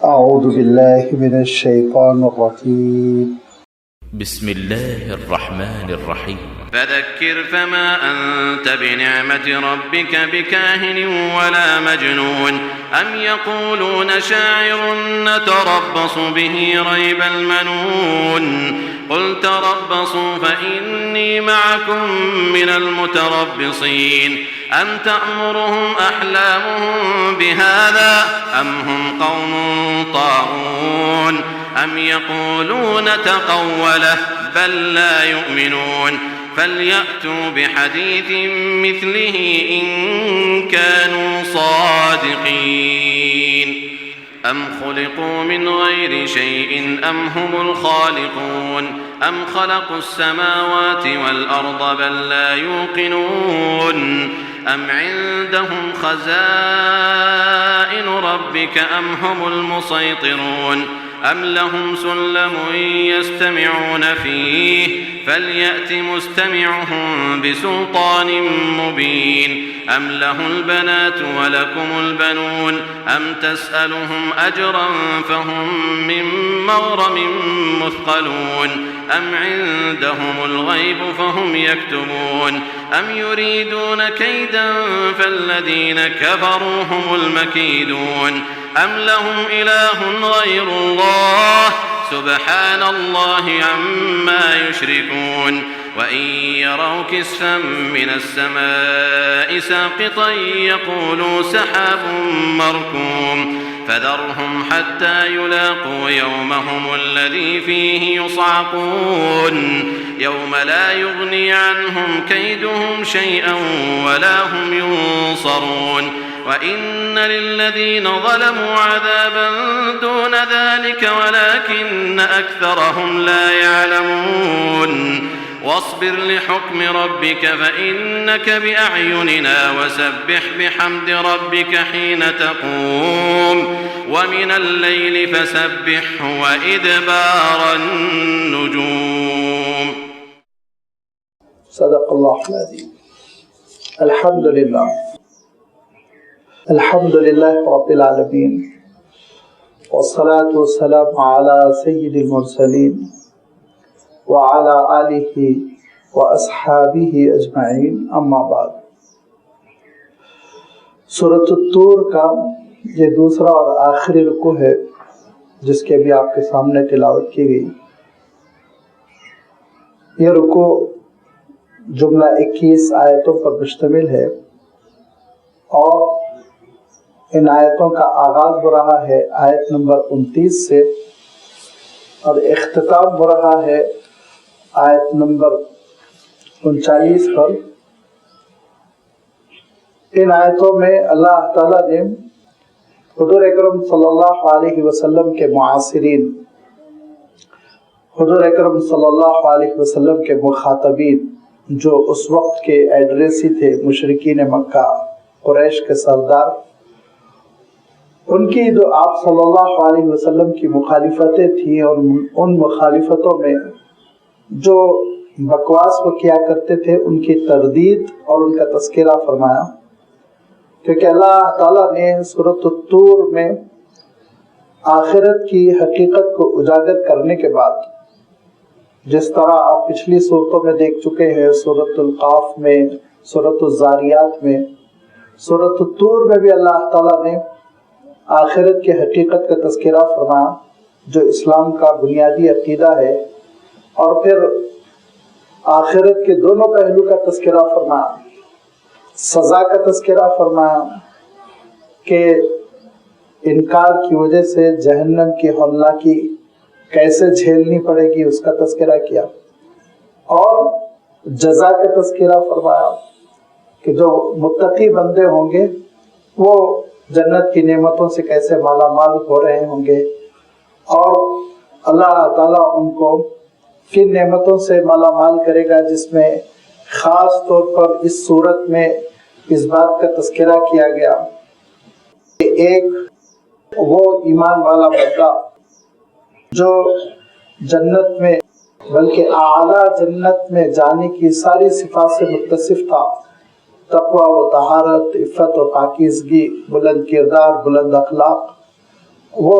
أعوذ بالله من الشيطان الرجيم بسم الله الرحمن الرحيم فذكر فما أنت بنعمة ربك بكاهن ولا مجنون أم يقولون شاعر نتربص به ريب المنون قل تربصوا فإني معكم من المتربصين أم تأمرهم أحلامهم بهذا أم هم قوم طاغون أم يقولون تقوله بل لا يؤمنون فليأتوا بحديث مثله إن كانوا صادقين أم خلقوا من غير شيء أم هم الخالقون أم خلقوا السماوات والأرض بل لا يوقنون أم عندهم خزائن ربك أم هم المسيطرون أم لهم سلم يستمعون فيه فليأت مستمعهم بسلطان مبين أم له البنات ولكم البنون أم تسألهم أجرا فهم من مغرم مثقلون أم عندهم الغيب فهم يكتبون أم يريدون كيدا فالذين كفروا هم المكيدون أم لهم إله غير الله سبحان الله عما يشركون وإن يروا كسفا من السماء ساقطا يقولوا سحاب مركوم فذرهم حتى يلاقوا يومهم الذي فيه يصعقون يوم لا يغني عنهم كيدهم شيئا ولا هم ينصرون وإن للذين ظلموا عذابا دون ذلك ولكن أكثرهم لا يعلمون واصبر لحكم ربك فإنك بأعيننا وسبح بحمد ربك حين تقوم ومن الليل فسبحه وإدبار النجوم. صدق الله العظيم. الحمد لله رب العالمين والصلاة والسلام على سيد المرسلين وعلى آلہ وأصحابہ اجمعین اما بعد. سورۃ الطور کا یہ دوسرا اور آخری رکوع ہے جس کے بھی آپ کے سامنے تلاوت کی گئی. یہ رکوع جملہ 21 آیتوں پر مشتمل ہے اور ان آیتوں کا آغاز ہو رہا ہے آیت نمبر 29 سے اور اختتام ہو رہا ہے آیت نمبر 39 پر. ان آیتوں میں اللہ تعالیٰ نے حضور اکرم صلی اللہ علیہ وسلم کے معاصرین، حضور اکرم صلی اللہ علیہ وسلم کے مخاطبین جو اس وقت کے ایڈریسی تھے، مشرکین مکہ، قریش کے سردار، ان کی جو آپ صلی اللہ علیہ وسلم کی مخالفتیں تھیں اور ان مخالفتوں میں جو بکواس وہ کیا کرتے تھے ان کی تردید اور ان کا تذکرہ فرمایا. کیونکہ اللہ تعالیٰ نے سورۃ الطور میں آخرت کی حقیقت کو اجاگر کرنے کے بعد، جس طرح آپ پچھلی صورتوں میں دیکھ چکے ہیں، سورۃ القاف میں، سورۃ الزاریات میں، سورۃ الطور میں بھی اللہ تعالیٰ نے آخرت کی حقیقت کا تذکرہ فرمایا جو اسلام کا بنیادی عقیدہ ہے، اور پھر آخرت کے دونوں پہلو کا تذکرہ فرمایا، سزا کا تذکرہ فرمایا کہ انکار کی وجہ سے جہنم کی ہولناکی کیسے جھیلنی پڑے گی اس کا تذکرہ کیا، اور جزا کا تذکرہ فرمایا کہ جو متقی بندے ہوں گے وہ جنت کی نعمتوں سے کیسے مالا مال ہو رہے ہوں گے، اور اللہ تعالیٰ ان کو کن نعمتوں سے مالا مال کرے گا، جس میں خاص طور پر اس صورت میں اس بات کا تذکرہ کیا گیا کہ ایک وہ ایمان والا بندہ جو جنت میں بلکہ اعلیٰ جنت میں جانے کی ساری صفات سے متصف تھا، تقوی و طہارت، عفت و پاکیزگی، بلند کردار، بلند اخلاق، وہ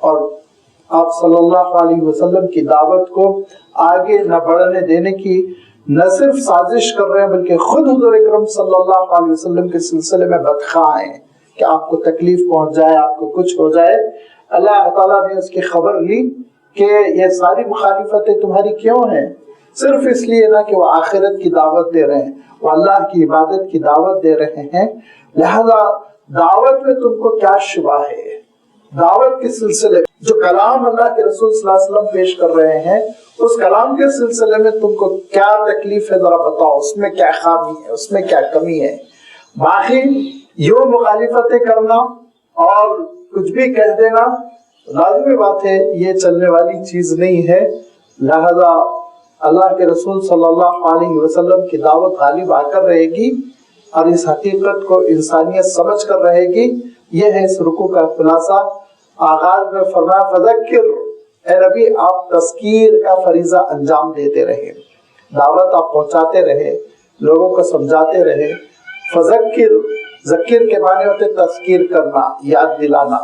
اور آپ صلی اللہ علیہ وسلم کی دعوت کو آگے نہ بڑھنے دینے کی نہ صرف سازش کر رہے ہیں بلکہ خود حضور اکرم صلی اللہ علیہ وسلم کے سلسلے میں بدخواہ ہیں کہ آپ کو تکلیف پہنچ جائے، آپ کو کچھ ہو جائے۔ اللہ تعالیٰ نے اس کی خبر لی کہ یہ ساری مخالفتیں تمہاری کیوں ہیں؟ صرف اس لیے نہ کہ وہ آخرت کی دعوت دے رہے ہیں، وہ اللہ کی عبادت کی دعوت دے رہے ہیں، لہذا دعوت میں تم کو کیا شبہ ہے؟ دعوت کے سلسلے میں جو کلام اللہ کے رسول صلی اللہ علیہ وسلم پیش کر رہے ہیں، اس کلام کے سلسلے میں تم کو کیا تکلیف ہے ذرا بتاؤ، اس میں کیا خامی ہے، اس میں کیا کمی ہے۔ باقی یوں مخالفتیں کرنا اور کچھ بھی کہہ دینا لازمی بات ہے، یہ چلنے والی چیز نہیں ہے۔ لہذا اللہ کے رسول صلی اللہ علیہ وسلم کی دعوت غالب آ کر رہے گی اور اس حقیقت کو انسانیت سمجھ کر رہے گی۔ یہ ہے اس رکوع کا خلاصہ۔ آغاز میں فرمایا فذکر، اے نبی آپ تذکیر کا فریضہ انجام دیتے رہے، دعوت آپ پہنچاتے رہے، لوگوں کو سمجھاتے رہے۔ فذکر، ذکر کے معنی ہوتے تذکیر کرنا، یاد دلانا،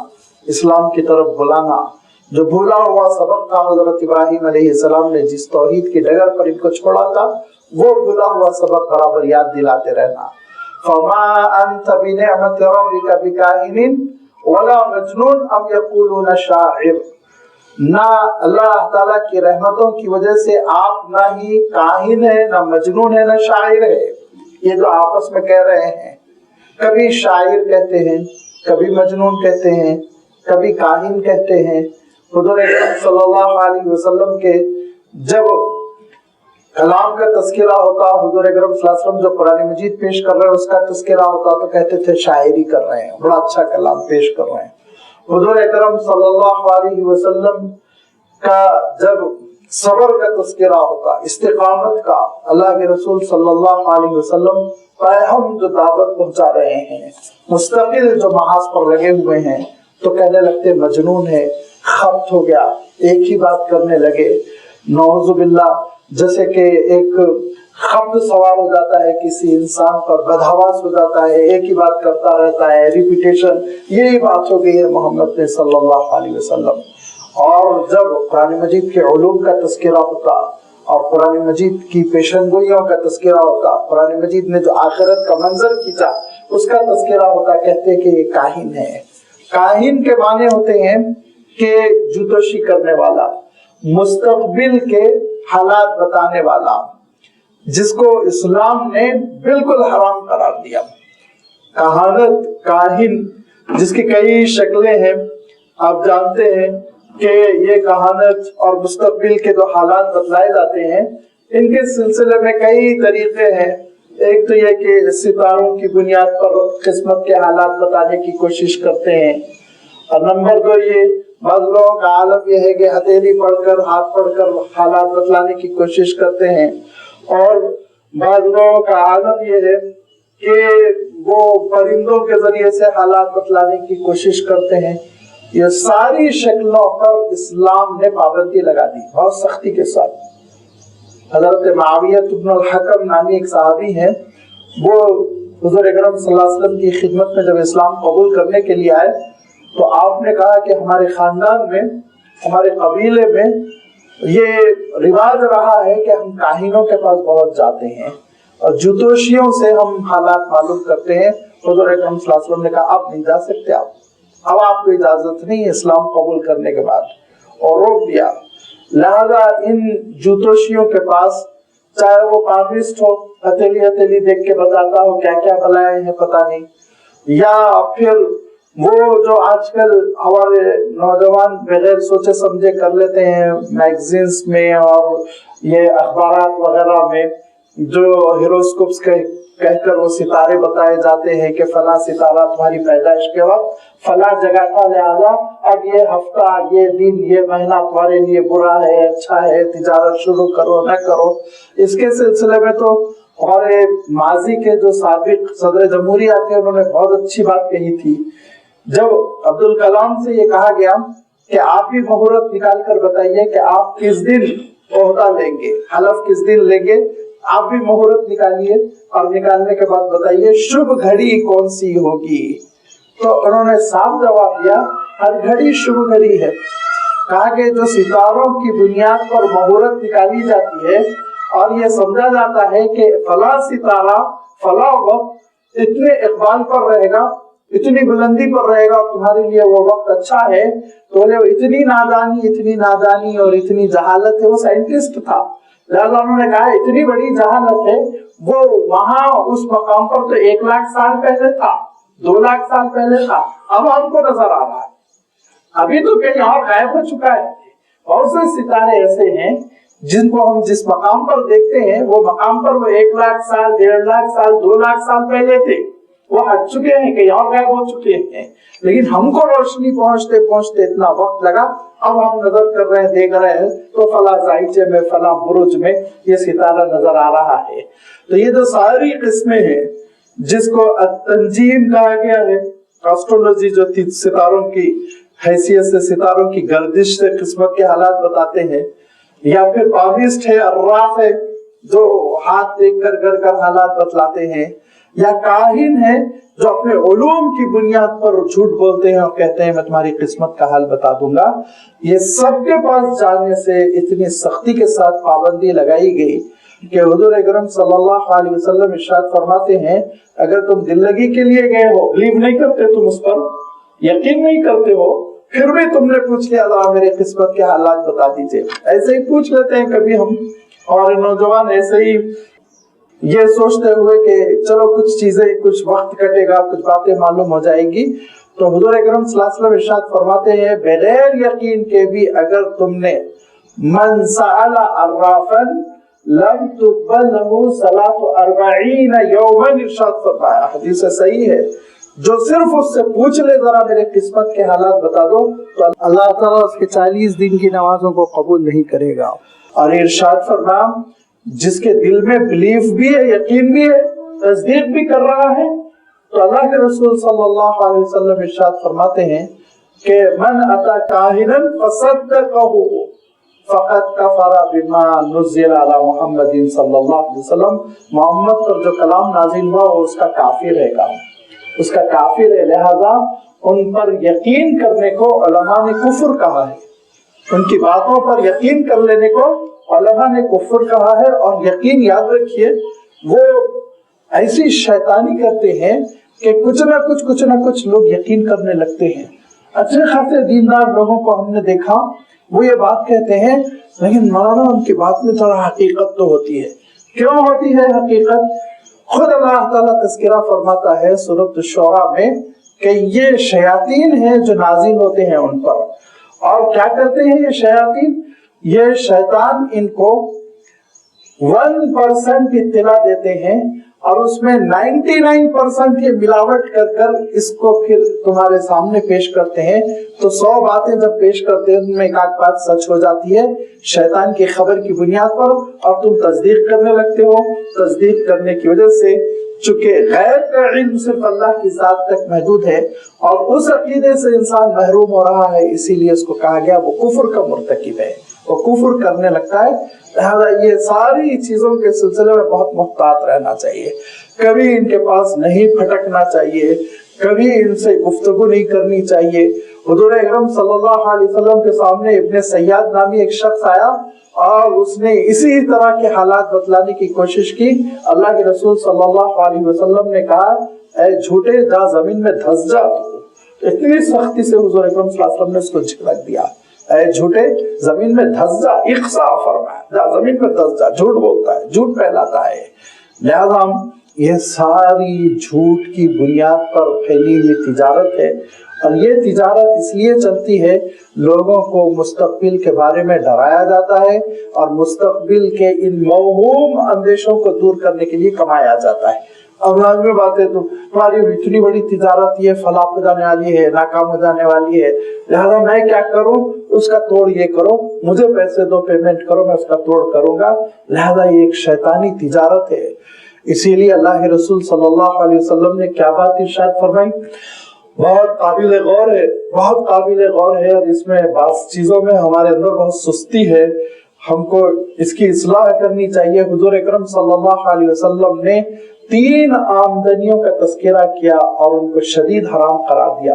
اسلام کی طرف بلانا۔ جو بھولا ہوا سبق تھا حضرت ابراہیم علیہ السلام نے جس توحید کی ڈگر پر ان کو چھوڑا تھا، وہ بھولا ہوا سبق برابر یاد دلاتے رہنا۔ فما انت بنعمت ربک بکاہن ولا مجنون ام یقولون شاعر، نہ اللہ تعالیٰ کی رحمتوں کی وجہ سے آپ نہ ہی کاہن ہے، نہ مجنون ہے، نہ شاعر ہے۔ یہ جو آپس میں کہہ رہے ہیں، کبھی شاعر کہتے ہیں، کبھی مجنون کہتے ہیں، کبھی کاہن کہتے ہیں۔ حضور اکرم صلی اللہ علیہ وسلم کے جب کلام کا تذکرہ ہوتا، حضور اکرم صلی اللہ علیہ وسلم جو قرآن مجید پیش کر رہے ہیں اس کا تذکرہ ہوتا تو کہتے تھے شاعری کر رہے ہیں، بڑا اچھا کلام پیش کر رہے ہیں۔ حضور اکرم صلی اللہ علیہ وسلم کا جب صبر کا تذکرہ ہوتا، استقامت کا، اللہ کے رسول صلی اللہ علیہ وسلم ہم جو دعوت پہنچا رہے ہیں، مستقل جو محاذ پر لگے ہوئے ہیں، تو کہنے لگتے مجنون ہے، خبت ہو گیا، ایک ہی بات کرنے لگے۔ نعوذ باللہ، جیسے کہ ایک خبت سوار ہو جاتا ہے کسی انسان پر، بدحواس ہو جاتا ہے، ایک ہی بات کرتا رہتا ہے، ریپیٹیشن، یہی بات ہو گئی ہے محمد نے صلی اللہ علیہ وسلم۔ اور جب قرآن مجید کے علوم کا تذکرہ ہوتا اور قرآن مجید کی پیشن گوئیوں کا تذکرہ ہوتا، قرآن مجید نے جو آخرت کا منظر کھینچا اس کا تذکرہ ہوتا، کہتے کہ یہ کاہن ہے۔ کاہن کے معنی ہوتے ہیں کہ جوتوشی کرنے والا، مستقبل کے حالات بتانے والا، جس کو اسلام نے بالکل حرام قرار دیا۔ کہانت، کاہن، جس کی کئی شکلیں ہیں، آپ جانتے ہیں کہ یہ کہانت اور مستقبل کے جو حالات بتلائے جاتے ہیں، ان کے سلسلے میں کئی طریقے ہیں۔ ایک تو یہ کہ ستاروں کی بنیاد پر قسمت کے حالات بتانے کی کوشش کرتے ہیں، اور نمبر دو یہ بعض لوگوں کا عالم یہ ہے کہ ہتھیلی پڑھ کر، ہاتھ پڑھ کر حالات بتلانے کی کوشش کرتے ہیں، اور بعض لوگوں کا عالم یہ ہے کہ وہ پرندوں کے ذریعے سے حالات بتلانے کی کوشش کرتے ہیں۔ یہ ساری شکلوں پر اسلام نے پابندی لگا دی بہت سختی کے ساتھ۔ حضرت معاویہ بن الحکم نامی ایک صحابی ہیں، وہ حضور اکرم صلی اللہ علیہ وسلم کی خدمت میں جب اسلام قبول کرنے کے لیے آئے تو آپ نے کہا کہ ہمارے خاندان میں، ہمارے قبیلے میں یہ رواج رہا ہے کہ ہم کاہنوں کے پاس بہت جاتے ہیں اور جوتوشیوں سے ہم حالات معلوم کرتے ہیں۔ حضور اکرم صلی اللہ علیہ وسلم نے کہا آپ نہیں جا سکتے، اب آپ کو اجازت نہیں ہے اسلام قبول کرنے کے بعد، اور روک دیا۔ لہذا ان جوتوشیوں کے پاس، چاہے وہ پاپسٹ ہو، ہتھیلی دیکھ کے بتاتا ہو کیا کیا بلائے ہیں پتہ نہیں، یا پھر وہ جو آج کل ہمارے نوجوان بغیر سوچے سمجھے کر لیتے ہیں میگزینز میں اور یہ اخبارات وغیرہ میں، جو ہیروسکوپس کہہ کر وہ ستارے بتائے جاتے ہیں کہ فلاں ستارہ تمہاری پیدائش کے وقت فلاں جگہ تھا، لہذا اب یہ ہفتہ، یہ دن، یہ مہینہ تمہارے لیے برا ہے، اچھا ہے، تجارت شروع کرو نہ کرو۔ اس کے سلسلے میں تو ہمارے ماضی کے جو سابق صدر جمہوریہ تھے انہوں نے بہت اچھی بات کہی تھی۔ جب عبدالکلام سے یہ کہا گیا کہ آپ بھی مہورت نکال کر بتائیے کہ آپ کس دن عہدہ لیں گے، حلف کس دن لیں گے، آپ بھی مہورت نکالیے اور نکالنے کے بعد بتائیے شبھ گھڑی کون سی ہوگی۔ تو انہوں نے صاف جواب دیا ہر گھڑی شبھ گھڑی ہے. کہا کہ جو ستاروں کی بنیاد پر مہورت نکالی جاتی ہے اور یہ سمجھا جاتا ہے کہ فلاں ستارہ فلاں وقت اتنے اقبال پر رہے گا، اتنی بلندی پر رہے گا اور تمہارے لیے وہ وقت اچھا ہے، تو اتنی نادانی اور اتنی جہالت ہے. وہ سائنٹسٹ تھا، لہذا انہوں نے کہا اتنی بڑی جہالت ہے. وہ وہاں اس مقام پر تو 1 لاکھ سال پہلے تھا، 2 لاکھ سال پہلے تھا، اب ہم کو نظر آ رہا ہے، ابھی تو کہیں اور غائب ہو چکا ہے. بہت سے ستارے ایسے ہیں جن کو ہم جس مقام پر دیکھتے ہیں وہ مقام پر وہ 1 لاکھ سال، 1.5 لاکھ سال، 2 لاکھ سال پہلے تھے، وہ ہٹ چکے ہیں، کہیں اور غائب ہو چکے ہیں. لیکن ہم کو روشنی پہنچتے پہنچتے اتنا وقت لگا، اب ہم نظر کر رہے ہیں، دیکھ رہے ہیں تو فلاں زائچے میں، فلاں برج میں یہ ستارہ نظر آ رہا ہے. تو یہ جو ساری قسمیں ہیں جس کو تنجیم کہا گیا ہے، ایسٹرولوجی جو تھی ستاروں کی حیثیت سے، ستاروں کی گردش سے قسمت کے حالات بتاتے ہیں، یا پھر پاوسٹ ہے، عراف ہے جو ہاتھ دیکھ کر گھر کر حالات بتلاتے ہیں، یا کاہن ہے جو اپنے علوم کی بنیاد پر جھوٹ بولتے ہیں اور کہتے ہیں میں تمہاری قسمت کا حال بتا دوں گا. یہ سب کے پاس جانے سے اتنی سختی کے ساتھ پابندی لگائی گئی کہ حضور اکرم صلی اللہ علیہ وسلم ارشاد فرماتے ہیں اگر تم دل لگی کے لیے گئے ہو، بلیو نہیں کرتے، تم اس پر یقین نہیں کرتے ہو، پھر بھی تم نے پوچھ لیا ذرا میرے قسمت کے حالات بتا دیجئے. ایسے ہی پوچھ لیتے ہیں کبھی ہم، اور نوجوان ایسے ہی یہ سوچتے ہوئے کہ چلو کچھ چیزیں، کچھ وقت کٹے گا، کچھ باتیں معلوم ہو جائیں گی. تو حضور اکرم صلی اللہ علیہ وسلم ارشاد فرماتے ہیں بغیر یقین کے بھی اگر تم نے من سأل عرافا لم تقبل له صلاة 40 یوما، ارشاد فرمایا، حدیث صحیح ہے، جو صرف اس سے پوچھ لے ذرا میرے قسمت کے حالات بتا دو تو اللہ تعالیٰ اس کے 40 دن کی نمازوں کو قبول نہیں کرے گا. اور ارشاد فرمایا جس کے دل میں بلیف بھی ہے، یقین بھی ہے، تصدیق بھی کر رہا ہے، تو اللہ کے رسول صلی اللہ علیہ وسلم ارشاد فرماتے ہیں کہ من اتی کاہنا فصدقہ فقد کفر بما نزل علی محمد صلی اللہ علیہ وسلم. محمد پر جو کلام نازل ہوا وہ اس کا کافر ہے، اس کا کافر ہے. لہذا ان پر یقین کرنے کو علماء نے کفر کہا ہے، ان کی باتوں پر یقین کر لینے کو علماء نے کفر کہا ہے. اور یقین یاد رکھیے وہ ایسی شیطانی کرتے ہیں کہ کچھ نہ کچھ لوگ یقین کرنے لگتے ہیں. اچھے خاصے دیندار لوگوں کو ہم نے دیکھا وہ یہ بات کہتے ہیں لیکن مولانا ان کی بات میں تھوڑا حقیقت تو ہوتی ہے. کیوں ہوتی ہے حقیقت؟ خود اللہ تعالیٰ تذکرہ فرماتا ہے سورۃ الشعراء میں کہ یہ شیاطین ہیں جو نازل ہوتے ہیں ان پر. اور کیا کرتے ہیں یہ شیاطین؟ یہ شیطان ان کو 1% اطلاع دیتے ہیں اور اس میں 99% یہ ملاوٹ کر کر اس کو پھر تمہارے سامنے پیش کرتے ہیں. تو 100 باتیں جب پیش کرتے ہیں ان میں ایک آدھ بات سچ ہو جاتی ہے شیطان کی خبر کی بنیاد پر، اور تم تصدیق کرنے لگتے ہو. تصدیق کرنے کی وجہ سے چونکہ غیب کا علم صرف اللہ کی ذات تک محدود ہے اور اس عقیدے سے انسان محروم ہو رہا ہے، اسی لیے اس کو کہا گیا وہ کفر کا مرتکب ہے، وہ کفر کرنے لگتا ہے. لہذا یہ ساری چیزوں کے سلسلے میں بہت محتاط رہنا چاہیے. کبھی ان کے پاس نہیں پھٹکنا چاہیے، کبھی ان سے گفتگو نہیں کرنی چاہیے. حضور اکرم صلی اللہ علیہ وسلم کے سامنے ابن سیاد نامی ایک شخص آیا اور اس نے اسی طرح کے حالات بتلانے کی کوشش کی. اللہ کے رسول صلی اللہ علیہ وسلم نے کہا اے جھوٹے جا زمین میں دھس جا. اتنی سختی سے حضور اکرم صلی اللہ علیہ وسلم نے اس کو جھٹک دیا، اے جھوٹے زمین میں دھس جا، اقصا فرمایا، جا زمین میں دھس جا. جھوٹ بولتا ہے، جھوٹ پھیلاتا ہے. لہذا یہ ساری جھوٹ کی بنیاد پر پھیلی ہوئی تجارت ہے، اور یہ تجارت اس لیے چلتی ہے لوگوں کو مستقبل کے بارے میں ڈرایا جاتا ہے اور مستقبل کے ان موہوم اندیشوں کو دور کرنے کے لیے کمایا جاتا ہے. اب لازمی بات ہے تمہاری اتنی بڑی تجارت یہ فلاح ہو جانے والی ہے، ناکام ہو جانے والی ہے، لہذا میں کیا کروں، اس کا توڑ یہ کرو، مجھے پیسے دو، پیمنٹ کرو، میں اس کا توڑ کروں گا. لہذا یہ ایک شیطانی تجارت ہے. اسی لیے اللہ کے رسول صلی اللہ علیہ وسلم نے کیا بات ارشاد فرمائی، بہت قابل غور ہے، بہت قابل غور ہے. اور اس میں بعض چیزوں میں ہمارے اندر بہت سستی ہے، ہم کو اس کی اصلاح کرنی چاہیے. حضور اکرم صلی اللہ علیہ وسلم نے 3 آمدنیوں کا تذکرہ کیا اور ان کو شدید حرام قرار دیا.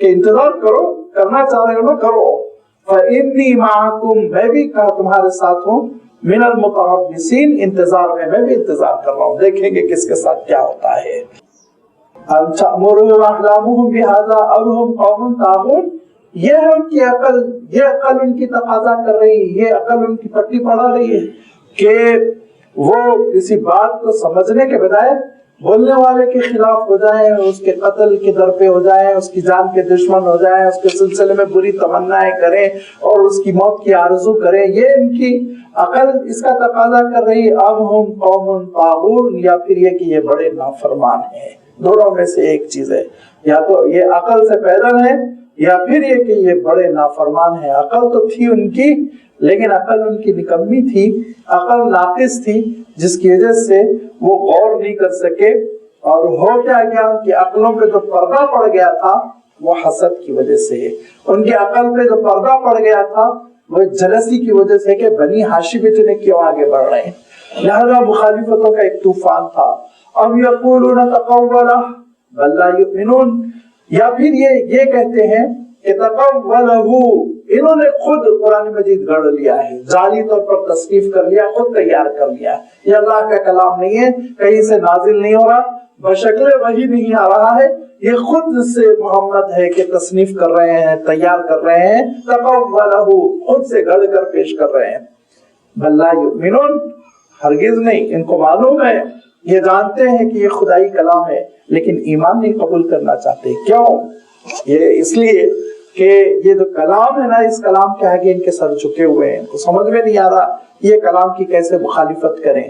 کہ انتظار کرو، کرنا چاہ رہے ہو نا کرو. فإنی معکم، میں بھی تمہارے ساتھ ہوں، من المتربصین، انتظار میں بھی انتظار کر رہا ہوں، دیکھیں گے کس کے ساتھ کیا ہوتا ہے. ام تأمرهم احلامهم بهذا ام هم قوم طاغون، یہ ہے ان کی عقل، یہ عقل ان کی تقاضا کر رہی ہے، یہ عقل ان کی پٹی پڑھا رہی ہے کہ وہ کسی بات کو سمجھنے کے بجائے بولنے والے کے خلاف ہو جائیں، اس کے قتل کے در پہ ہو جائیں، اس کی جان کے دشمن ہو جائیں، اس کے سلسلے میں بری تمنائیں کریں اور اس کی موت کی آرزو کریں. یہ ان کی عقل اس کا تقاضا کر رہی ہے. اب ہم قوم طاغون، یا پھر یہ کہ یہ بڑے نافرمان ہیں. دونوں میں سے ایک چیز ہے، یا تو یہ عقل سے پیدل ہے یا پھر یہ کہ یہ بڑے نافرمان ہیں. عقل تو تھی ان کی لیکن عقل ان کی نکمی تھی، عقل ناقص تھی، جس کی وجہ سے وہ غور نہیں کر سکے. اور ہو کیا گیا، ان کی عقلوں پہ جو پردہ پڑ گیا تھا وہ حسد کی وجہ سے، ان کی عقل پہ جو پردہ پڑ گیا تھا وہ جلسی کی وجہ سے کہ بنی ہاشم اتنے کیوں آگے بڑھ رہے ہیں. لہذا مخالفتوں کا ایک طوفان تھا. ام یقولون تقولہ بل لا یؤمنون، یا پھر یہ کہتے ہیں کہ تقولہ، انہوں نے خود قرآن مجید گڑھ لیا ہے، جعلی طور پر تصنیف کر لیا، خود تیار کر لیا. یہ اللہ کا کلام نہیں ہے، کہیں سے نازل نہیں ہو رہا، بشکل وحی نہیں آ رہا ہے، یہ خود سے محمد ہے کہ تصنیف کر رہے ہیں، تیار کر رہے ہیں. تقولہ، خود سے گڑھ کر پیش کر رہے ہیں. بل لا یؤمنون، ہرگز نہیں، ان کو معلوم ہے، یہ جانتے ہیں کہ یہ خدائی کلام ہے لیکن ایمان نہیں قبول کرنا چاہتے. کیوں؟ یہ اس لیے کہ یہ جو کلام ہے نا، اس کلام کے آگے ان کے سر جھکے ہوئے ہیں، ان کو سمجھ میں نہیں آ رہا یہ کلام کی کیسے مخالفت کریں.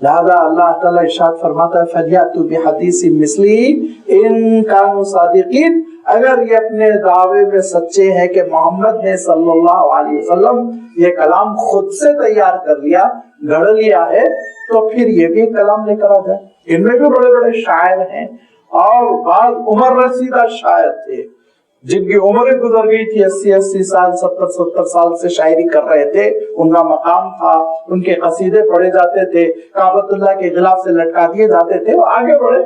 لہذا اللہ تعالیٰ ارشاد فرماتا ہے فَلْيَأْتُوا بِحَدِيثٍ مِثْلِهِ إِن كَانُوا صَادِقِينَ، اگر یہ اپنے دعوے میں سچے ہیں کہ محمد نے صلی اللہ علیہ وسلم یہ کلام خود سے تیار کر لیا، گھڑ لیا ہے، تو پھر یہ بھی کلام لے کر آ جائے. ان میں بھی بڑے بڑے شاعر ہیں اور بعض عمر رسیدہ شاعر تھے جن کی عمریں گزر گئی تھی، 80 سال 70 سال سے شاعری کر رہے تھے، ان کا مقام تھا، ان کے قصیدے پڑھے جاتے تھے، کعبۃ اللہ کے غلاف سے لٹکا دیے جاتے تھے. وہ آگے بڑھے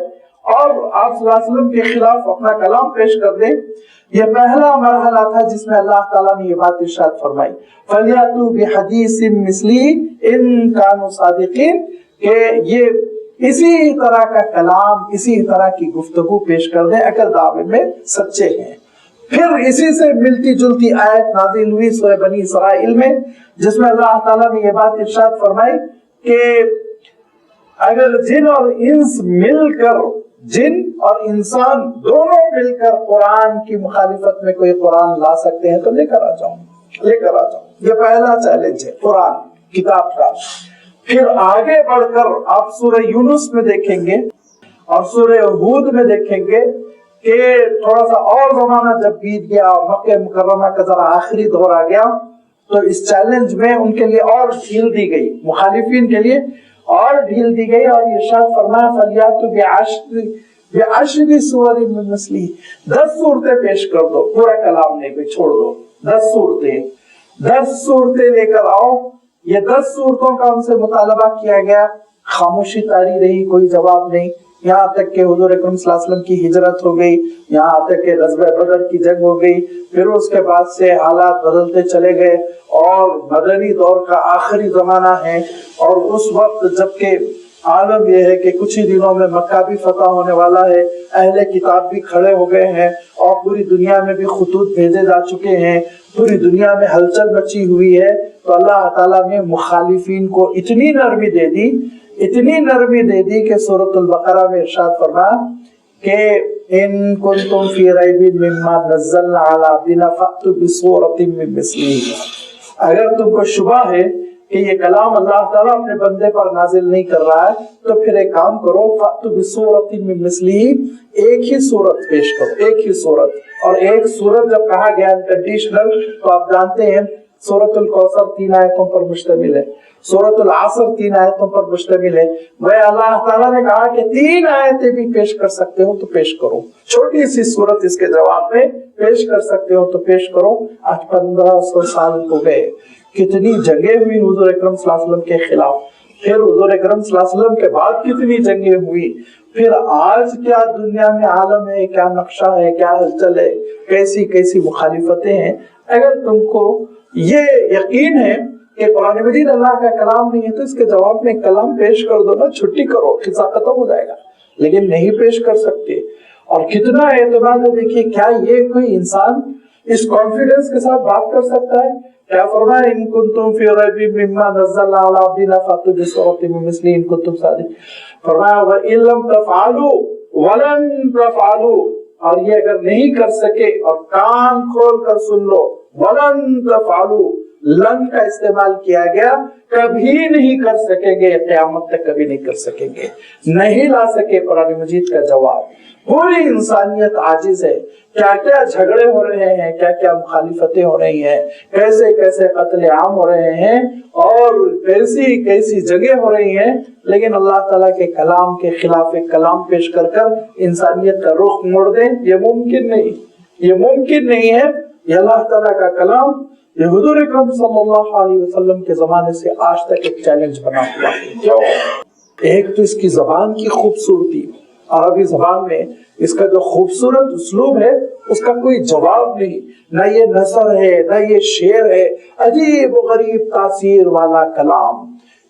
اور آپ صلی اللہ علیہ وسلم کے خلاف اپنا کلام پیش کر دیں. یہ پہلا مرحلہ تھا جس میں اللہ تعالیٰ نے یہ بات ارشاد فرمائی فَلْيَأْتُوا بِحَدِيثٍ مِثْلِهِ إِن كَانُوا صَادِقِينَ، کہ یہ اسی طرح کا کلام، اسی طرح کی گفتگو پیش کر دیں اگر دعوے میں سچے ہیں. پھر اسی سے ملتی جلتی آیت نازل ہوئی سورہ بنی اسرائیل میں، جس میں اللہ تعالیٰ نے یہ بات ارشاد فرمائی کہ اگر جن اور انس مل کر، جن اور انسان دونوں مل کر قرآن کی مخالفت میں کوئی قرآن لا سکتے ہیں تو لے کر آ جاؤں، لے کر آ جاؤں. یہ پہلا چیلنج ہے قرآن کتاب کا. پھر آگے بڑھ کر آپ سورہ یونس میں دیکھیں گے اور سورہ ہود میں دیکھیں گے کہ تھوڑا سا اور زمانہ جب بیت گیا، مکہ مکرمہ کا ذرا آخری دور آ گیا، تو اس چیلنج میں ان کے لیے اور ڈھیل دی گئی، مخالفین کے لیے اور ڈھیل دی گئی. اور ارشاد فرمایا فَلْيَأْتُوا بِعَشْرِ سُوَرٍ مِّن مِثْلِهِ، 10 صورتیں پیش کر دو، پورا کلام نہیں کوئی چھوڑ دو، 10 صورتیں لے کر آؤ. یہ 10 صورتوں کا ان سے مطالبہ کیا گیا، خاموشی طاری رہی، کوئی جواب نہیں، یہاں تک کہ حضور اکرم صلی اللہ علیہ وسلم کی ہجرت ہو گئی، یہاں تک کہ غزوہ بدر کی جنگ ہو گئی. پھر اس کے بعد سے حالات بدلتے چلے گئے اور مدنی دور کا آخری زمانہ ہے، اور اس وقت جبکہ عالم یہ ہے کہ کچھ ہی دنوں میں مکہ بھی فتح ہونے والا ہے، اہل کتاب بھی کھڑے ہو گئے ہیں اور پوری دنیا میں بھی خطوط بھیجے جا چکے ہیں، پوری دنیا میں ہلچل مچی ہوئی ہے. تو اللہ تعالیٰ نے مخالفین کو اتنی نرمی دے دی کہ سورۃ البقرہ میں ارشاد فرمایا کہ ان کنتم فی ریب مما نزلنا علی عبدنا فأتوا بسورۃ من مثلہ، اگر تم کو شبہ ہے کہ یہ کلام اللہ تعالیٰ اپنے بندے پر نازل نہیں کر رہا ہے تو پھر ایک کام کرو، فأتوا بسورۃ من مثلہ، ایک ہی سورت پیش کرو، ایک ہی سورت. اور ایک سورت جب کہا گیا کنڈیشنل، تو آپ جانتے ہیں سورۃ الکوثر 3 آیتوں پر مشتمل ہے، سورۃ العصر 3 آیتوں پر مشتمل ہے. وہ اللہ تعالیٰ نے کہا کہ 3 آیتیں بھی پیش کر سکتے ہو تو پیش کرو، چھوٹی سی سورت اس کے جواب میں پیش کر سکتے ہو تو پیش کرو. آج 1500 سال ہو گئے، کتنی جنگیں ہوئی حضور اکرم صلی اللہ علیہ وسلم کے خلاف، پھر حضور اکرم صلی اللہ علیہ وسلم کے بعد کتنی جنگیں ہوئی، پھر آج کیا دنیا میں عالم ہے، کیا نقشہ ہے، کیا ہلچل ہے، کیسی کیسی مخالفتیں ہیں. اگر تم کو یہ یقین ہے کہ قرآن مجید اللہ کا کلام نہیں ہے تو اس کے جواب میں کلام پیش کر دو نا، چھٹی کرو، قصہ ختم ہو جائے گا. لیکن نہیں پیش کر سکتے. اور کتنا اعتماد ہے، دیکھیے کیا یہ کوئی انسان اس کانفیڈنس کے ساتھ بات کر سکتا ہے؟ کیا فرمایا ان کنتم فی ریب مما نزلنا علی عبدنا فأتوا بسورۃ من مثلہ ان کنتم صادقین. فرمایا وَإِن لَّمْ تَفْعَلُوا وَلَن تَفْعَلُوا، اور یہ اگر نہیں کر سکے، اور کان کھول کر سن لو، وَلَن تَفْعَلُوا، لن کا استعمال کیا گیا، کبھی نہیں کر سکیں گے، قیامت تک کبھی نہیں کر سکیں گے. نہیں لا سکے قرآن مجید کا جواب. پوری انسانیت عاجز ہے. کیا کیا جھگڑے ہو رہے ہیں، کیا کیا مخالفتیں ہو رہی ہیں، کیسے کیسے قتل عام ہو رہے ہیں، اور کیسی کیسی جگہ ہو رہی ہیں، لیکن اللہ تعالیٰ کے کلام کے خلاف کلام پیش کر کر انسانیت کا رخ موڑ دیں، یہ ممکن نہیں. یہ ممکن نہیں ہے. یہ اللہ تعالیٰ کا کلام، یہ حضور اکرم صلی اللہ علیہ وسلم کے زمانے سے آج تک ایک چیلنج بنا ہوا ہے. کیوں؟ ایک تو اس کی زبان کی خوبصورتی، عربی زبان میں اس کا جو خوبصورت اسلوب ہے اس کا کوئی جواب نہیں. نہ یہ نثر ہے، نہ یہ شعر ہے، عجیب و غریب تاثیر والا کلام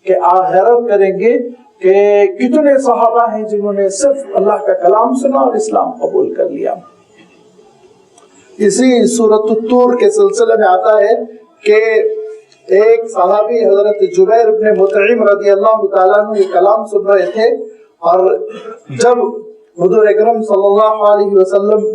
کہ آپ حیرت کریں گے کہ کتنے صحابہ ہیں جنہوں نے صرف اللہ کا کلام سنا اور اسلام قبول کر لیا. اسی سورۃ الطور کے سلسلے میں آتا ہے کہ ایک صحابی حضرت جبیر بن مطعم رضی اللہ تعالیٰ عنہ یہ کلام سن رہے تھے، اور جب حضور اکرم صلی اللہ علیہ وسلم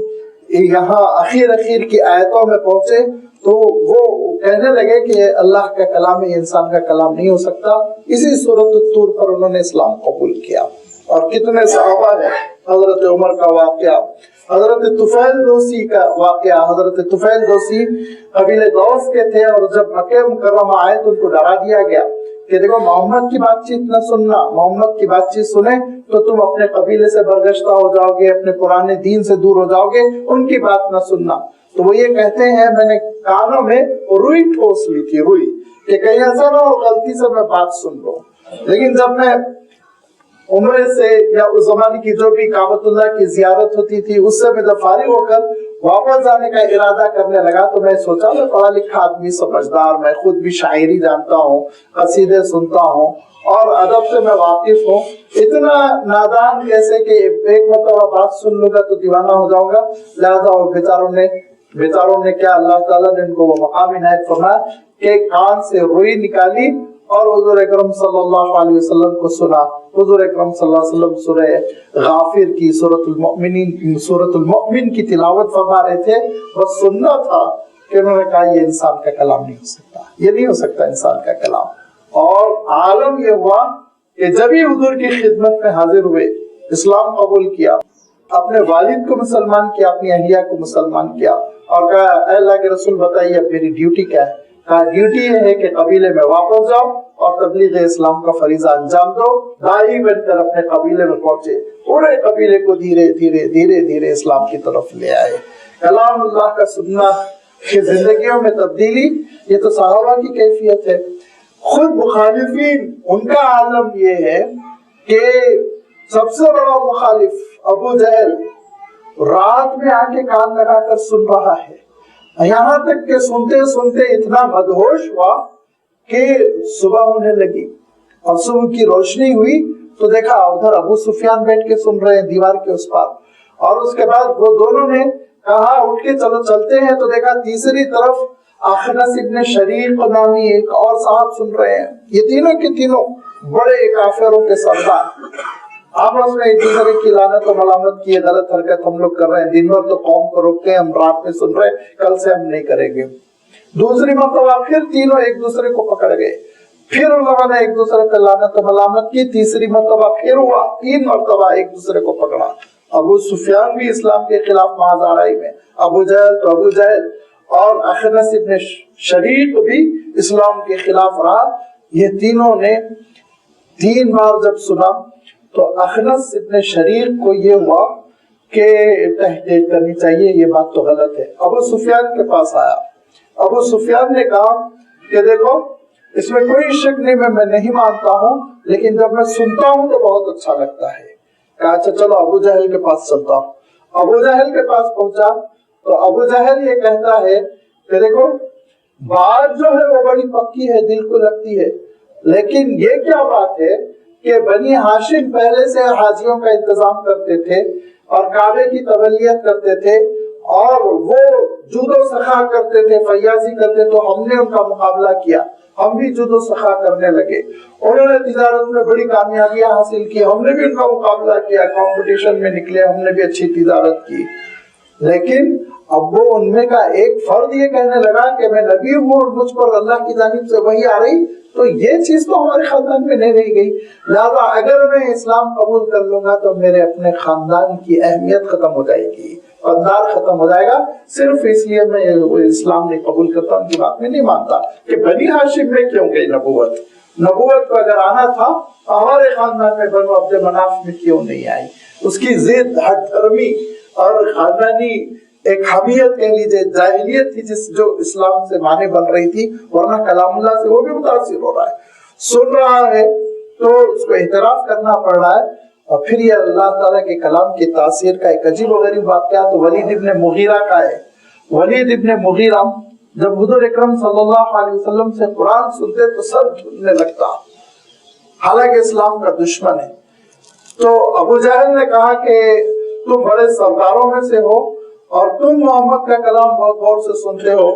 یہاں اخیر کی آیتوں میں پہنچے تو وہ کہنے لگے کہ اللہ کا کلام ہے، انسان کا کلام نہیں ہو سکتا. اسی سورۃ الطور پر انہوں نے اسلام قبول کیا. اور کتنے صحابہ ہیں، حضرت عمر کا واقعہ، حضرت طفیل دوسی کا واقعہ. حضرت طفیل دوسی قبیلے دوس کے تھے، اور جب مکہ مکرمہ آئے تو ان کو ڈرا دیا گیا کہ دیکھو محمد کی بات چیت نہ سننا، محمد کی بات چیت سنیں تو تم اپنے قبیلے سے برگشتہ ہو جاؤ گے، اپنے پرانے دین سے دور ہو جاؤ گے، ان کی بات نہ سننا. تو وہ یہ کہتے ہیں میں نے کانوں میں روئی ٹھوس لی تھی، روئی، کہ کہیں ایسا نہ ہو غلطی سے میں بات سن لوں. لیکن جب میں عمرے سے یا اس زمانے کی جو بھی کعبۃ اللہ کی زیارت ہوتی تھی اس سے میں جب فارغ ہو کر واپس جانے کا ارادہ کرنے لگا تو میں سوچا میں پڑھا لکھا آدمی، سمجھدار، میں خود بھی شاعری جانتا ہوں، قصیدے سنتا ہوں اور ادب سے میں واقف ہوں، اتنا نادان کیسے کہ ایک مرتبہ بات سن لوں گا تو دیوانہ ہو جاؤں گا. لہذا وہ بیچاروں نے کیا، اللہ تعالیٰ نے ان کو وہ مقام عنایت فرمایا کہ کان سے روئی نکالی اور حضور اکرم صلی اللہ علیہ وسلم کو سنا. حضور اکرم صلی اللہ علیہ وسلم سورہ غافر کی سورۃ المؤمن کی تلاوت فرما رہے تھے. بس سننا تھا کہ انہوں نے کہا یہ انسان کا کلام نہیں ہو سکتا، یہ نہیں ہو سکتا انسان کا کلام. اور عالم یہ ہوا کہ جب ہی حضور کی خدمت میں حاضر ہوئے، اسلام قبول کیا، اپنے والد کو مسلمان کیا، اپنی اہلیہ کو مسلمان کیا، اور کہا اے اللہ کے رسول بتائیے اب میری ڈیوٹی کیا ہے؟ کہا ڈیوٹی یہ ہے کہ قبیلے میں واپس جاؤ اور تبلیغ اسلام کا فریضہ انجام دو. داعی بن کر اپنے قبیلے میں پہنچے، پورے قبیلے کو دھیرے اسلام کی طرف لے آئے. کلام اللہ کا سننا کہ زندگیوں میں تبدیلی، یہ تو صحابہ کی کیفیت ہے. خود مخالفین ان کا عالم یہ ہے کہ سب سے بڑا مخالف ابو جہل رات میں آ کے کان لگا کر سن رہا ہے، یہاں تک کہ سنتے سنتے اتنا مدہوش ہوا کہ صبح ہونے لگی. اور صبح کی روشنی ہوئی تو دیکھا ادھر ابو سفیان بیٹھ کے سن رہے ہیں دیوار کے اس پار. اور اس کے بعد وہ دونوں نے کہا اٹھ کے چلو چلتے ہیں، تو دیکھا تیسری طرف اخنس ابن شریق نامی ایک اور صاحب سن رہے ہیں. یہ تینوں کے تینوں بڑے کافروں کے سردار آپس میں ایک دوسرے کی لعنت و ملامت کی غلط حرکت ہم لوگ کر رہے ہیں. دن بھر تو قوم کو روکتے ہیں، ہم رات میں سن رہے ہیں، کل سے ہم نہیں کریں گے. دوسری مرتبہ پھر تینوں ایک دوسرے کو پکڑ گئے، پھر ان لوگوں نے ایک دوسرے پہ لعنت و ملامت کی. تیسری مرتبہ پھر ہوا، 3 مرتبہ ایک دوسرے کو پکڑا. ابو سفیان بھی اسلام کے خلاف مازارائی میں، ابو جہل تو ابو جہل، اور اخنس ابن شریق بھی اسلام کے خلاف رہا. یہ تینوں نے 3 بار جب سنا تو اخنس ابن شریق کو یہ ہوا کہ تحقیق کرنی چاہیے، یہ بات تو غلط ہے. ابو سفیان کے پاس آیا. ابو سفیان نے کہا کہ دیکھو اس میں کوئی شک نہیں، میں نہیں مانتا ہوں، لیکن جب میں سنتا ہوں تو بہت اچھا لگتا ہے. کہا اچھا چلو ابو جہل کے پاس چلتا ہوں. ابو جہل کے پاس پہنچا تو ابو جہل یہ کہتا ہے کہ دیکھو بات جو ہے وہ بڑی پکی ہے, دل کو لگتی ہے, لیکن یہ کیا بات ہے کہ بنی ہاشم پہلے سے حاجیوں کا انتظام کرتے تھے اور کعبے کی تولیت کرتے تھے اور وہ جود و سخا کرتے تھے, فیاضی کرتے, تو ہم نے ان کا مقابلہ کیا, ہم بھی جود و سخا کرنے لگے. انہوں نے تجارت میں بڑی کامیابیاں حاصل کی, ہم نے بھی ان کا مقابلہ کیا, کمپٹیشن میں نکلے, ہم نے بھی اچھی تجارت کی. لیکن اب وہ ان میں کا ایک فرد یہ کہنے لگا کہ میں نبی ہوں اور مجھ پر اللہ کی جانب سے وحی آ رہی, تو یہ چیز تو ہمارے خاندان میں نہیں رہ گئی, لہذا اگر میں اسلام قبول کر لوں گا تو میرے اپنے خاندان کی اہمیت ختم ہو جائے گی, خاندان ختم ہو جائے گا, صرف اس لیے میں اسلام نہیں قبول کرتا, ان کی بات میں نہیں مانتا کہ بنی ہاشم میں کیوں گئی نبوت. نبوت کو اگر آنا تھا ہمارے خاندان میں بنو عبد مناف میں کیوں نہیں آئی. اس کی ضد ہٹ دھرمی اور خاندانی ایک حمیت کہہ لیجیے, جاہلیت تھی جو اسلام سے معنی بن رہی تھی, ورنہ کلام اللہ سے وہ بھی متاثر ہو رہا ہے, سن رہا ہے تو اس کو اعتراف کرنا پڑ رہا ہے. اور پھر یہ اللہ تعالیٰ کے کلام کی تاثیر کا ایک عجیب و غریب واقعہ تو ولید ابن مغیرہ کا ہے. ولید ابن مغیرہ جب حضور اکرم صلی اللہ علیہ وسلم سے قرآن سنتے تو سر جھولنے لگتا, حالانکہ اسلام کا دشمن ہے. تو ابو جہل نے کہا کہ تم بڑے سرداروں میں سے ہو اور تم محمد کا کلام بہت غور سے سنتے ہو,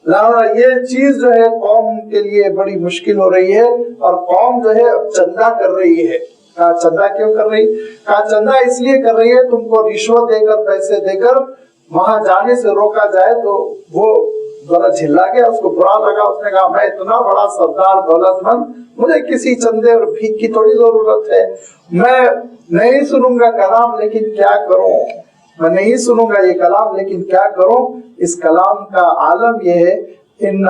لہذا یہ چیز جو ہے قوم کے لیے بڑی مشکل ہو رہی ہے, اور قوم جو ہے اب چندہ کر رہی ہے. کہا چندہ کیوں کر رہی؟ کہا چندہ اس لیے کر رہی ہے تم کو رشوت دے کر, پیسے دے کر وہاں جانے سے روکا جائے. تو وہ ذرا جھلا گیا, اس کو برا لگا, اس نے کہا میں اتنا بڑا سردار دولت مند, مجھے کسی چندے اور بھیک کی تھوڑی ضرورت ہے, میں نہیں سنوں گا کلام لیکن کیا کروں, میں نہیں سنوں گا یہ کلام لیکن کیا کروں. اس کلام کا عالم یہ ہے ان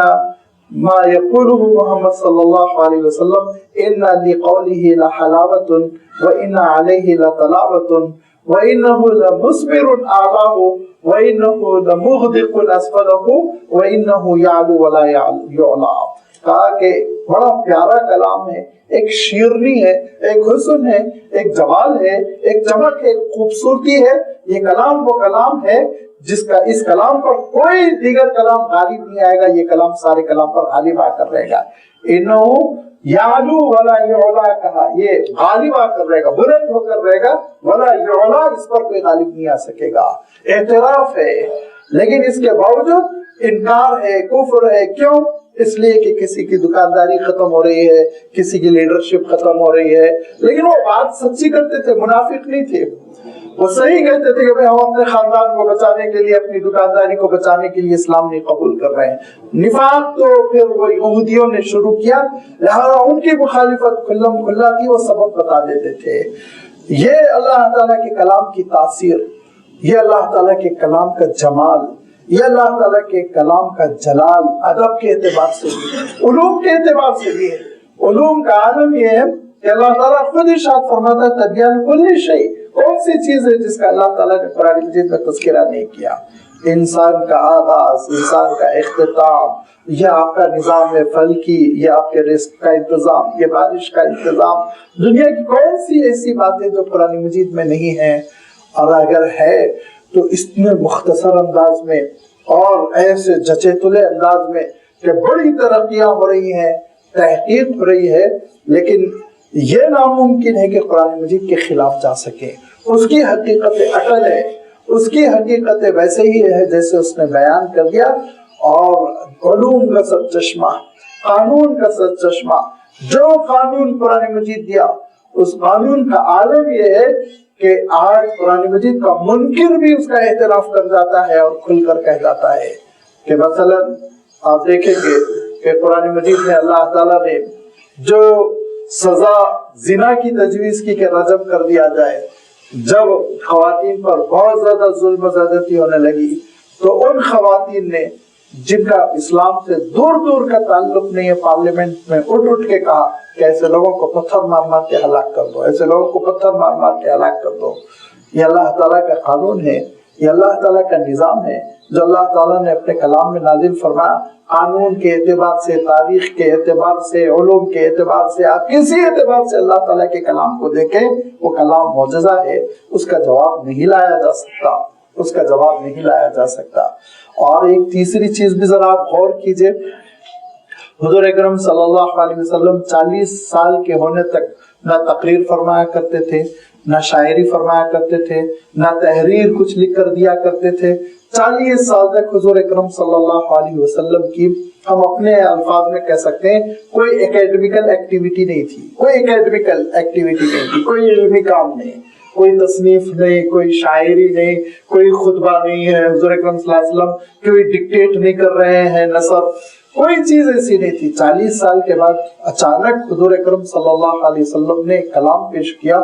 ما یقولہ محمد صلی اللہ علیہ وسلم ان لقولہ لحلاوۃ وان علیہ لطلاوۃ وانہ لمثمر اعلاہ وانہ لمغدق اسفلہ وانہ یعلو ولا یعلی. کہا کہ بڑا پیارا کلام ہے, ایک شیرنی ہے, ایک حسن ہے, ایک جمال ہے, ایک چمک ہے, ایک خوبصورتی ہے. یہ کلام وہ کلام ہے جس کا اس کلام پر کوئی دیگر کلام غالب نہیں آئے گا, یہ کلام سارے کلام پر غالب آ کر رہے گا. انہو یعلو ولا یعلا, کہا یہ غالب آ کر رہے گا, بلند ہو کر رہے گا, ولا یعلا, اس پر کوئی غالب نہیں آ سکے گا. اعتراف ہے لیکن اس کے باوجود انکار ہے, کفر ہے. کیوں؟ اس لیے کہ کسی کی دکانداری ختم ہو رہی ہے, کسی کی لیڈرشپ ختم ہو رہی ہے. لیکن وہ بات سچی کرتے تھے, منافق نہیں تھے, وہ صحیح کہتے تھے کہ ہم اپنے خاندان کو بچانے کے لیے, اپنی دکانداری کو بچانے کے لیے اسلام نہیں قبول کر رہے ہیں. نفاق تو پھر وہ یہودیوں نے شروع کیا, لہذا ان کی مخالفت کھلم کھلا تھی, وہ سبب بتا دیتے تھے. یہ اللہ تعالیٰ کے کلام کی تاثیر, یہ اللہ تعالیٰ کے کلام کا جمال, یہ اللہ تعالیٰ کے کلام کا جلال, ادب کے اعتبار سے بھی, علوم کے اعتبار سے بھی ہے. علوم کا عالم یہ ہے کہ اللہ تعالیٰ خود ارشاد فرماتا ہے تبیان کل شیء. کون سی چیز ہے جس کا اللہ تعالیٰ نے قرآن مجید میں تذکرہ نہیں کیا؟ انسان کا آغاز, انسان کا اختتام, یہ آپ کا نظام فلکی, یہ آپ کے رزق کا انتظام, یہ بارش کا انتظام. دنیا کی کون سی ایسی باتیں جو قرآن مجید میں نہیں ہیں؟ اور اگر ہے تو اس میں مختصر انداز میں اور ایسے جچے تلے انداز میں کہ بڑی ترقیاں ہو رہی ہیں, تحقیق ہو رہی ہے, لیکن یہ ناممکن ہے کہ قرآن مجید کے خلاف جا سکے. اس کی حقیقت اٹل ہے, اس کی حقیقت ویسے ہی ہے جیسے اس نے بیان کر دیا. اور علوم کا سر چشمہ, قانون کا سر چشمہ, جو قانون قرآن مجید دیا, اس قانون کا عالم یہ ہے کہ آج قرآن مجید کا منکر بھی اس کا اعتراف کر جاتا ہے اور کھل کر کہہ جاتا ہے کہ مثلا آپ دیکھیں گے کہ قرآن مجید میں اللہ تعالیٰ نے جو سزا زنا کی تجویز کی کہ رجم کر دیا جائے, جب خواتین پر بہت زیادہ ظلم و زیادتی ہونے لگی تو ان خواتین نے جن کا اسلام سے دور دور کا تعلق نہیں ہے, پارلیمنٹ میں اٹھ کے کہا کہ ایسے لوگوں کو پتھر مار مار کے ہلاک کر دو, ایسے لوگوں کو پتھر مار مار کے ہلاک کر دو. یہ اللہ تعالیٰ کا قانون ہے یہ اللہ تعالیٰ کا نظام ہے جو اللہ تعالیٰ نے اپنے کلام میں نازل فرمایا. قانون کے اعتبار سے، تاریخ کے اعتبار سے، علوم کے اعتبار سے، آپ کسی اعتبار سے اللہ تعالیٰ کے کلام کو دیکھیں، وہ کلام معجزہ ہے، اس کا جواب نہیں لایا جا سکتا، اس کا جواب نہیں لایا جا سکتا. اور ایک تیسری چیز بھی ذرا آپ غور کیجئے، حضور اکرم صلی اللہ علیہ وسلم 40 سال کے ہونے تک نہ تقریر فرمایا کرتے تھے، نہ شاعری فرمایا کرتے تھے، نہ تحریر کچھ لکھ کر دیا کرتے تھے. 40 سال تک حضور اکرم صلی اللہ علیہ وسلم کی، ہم اپنے الفاظ میں کہہ سکتے ہیں، کوئی اکیڈمیکل ایکٹیویٹی نہیں تھی، کوئی اکیڈمیکل ایکٹیویٹی نہیں تھی، کوئی علمی کام نہیں، کوئی تصنیف نہیں، کوئی شاعری نہیں، کوئی خطبہ نہیں ہے. حضور اکرم صلی اللہ علیہ وسلم کوئی ڈکٹیٹ نہیں کر رہے ہیں، نثر، کوئی چیز ایسی نہیں تھی. 40 سال کے بعد اچانک حضور اکرم صلی اللہ علیہ وسلم نے کلام پیش کیا،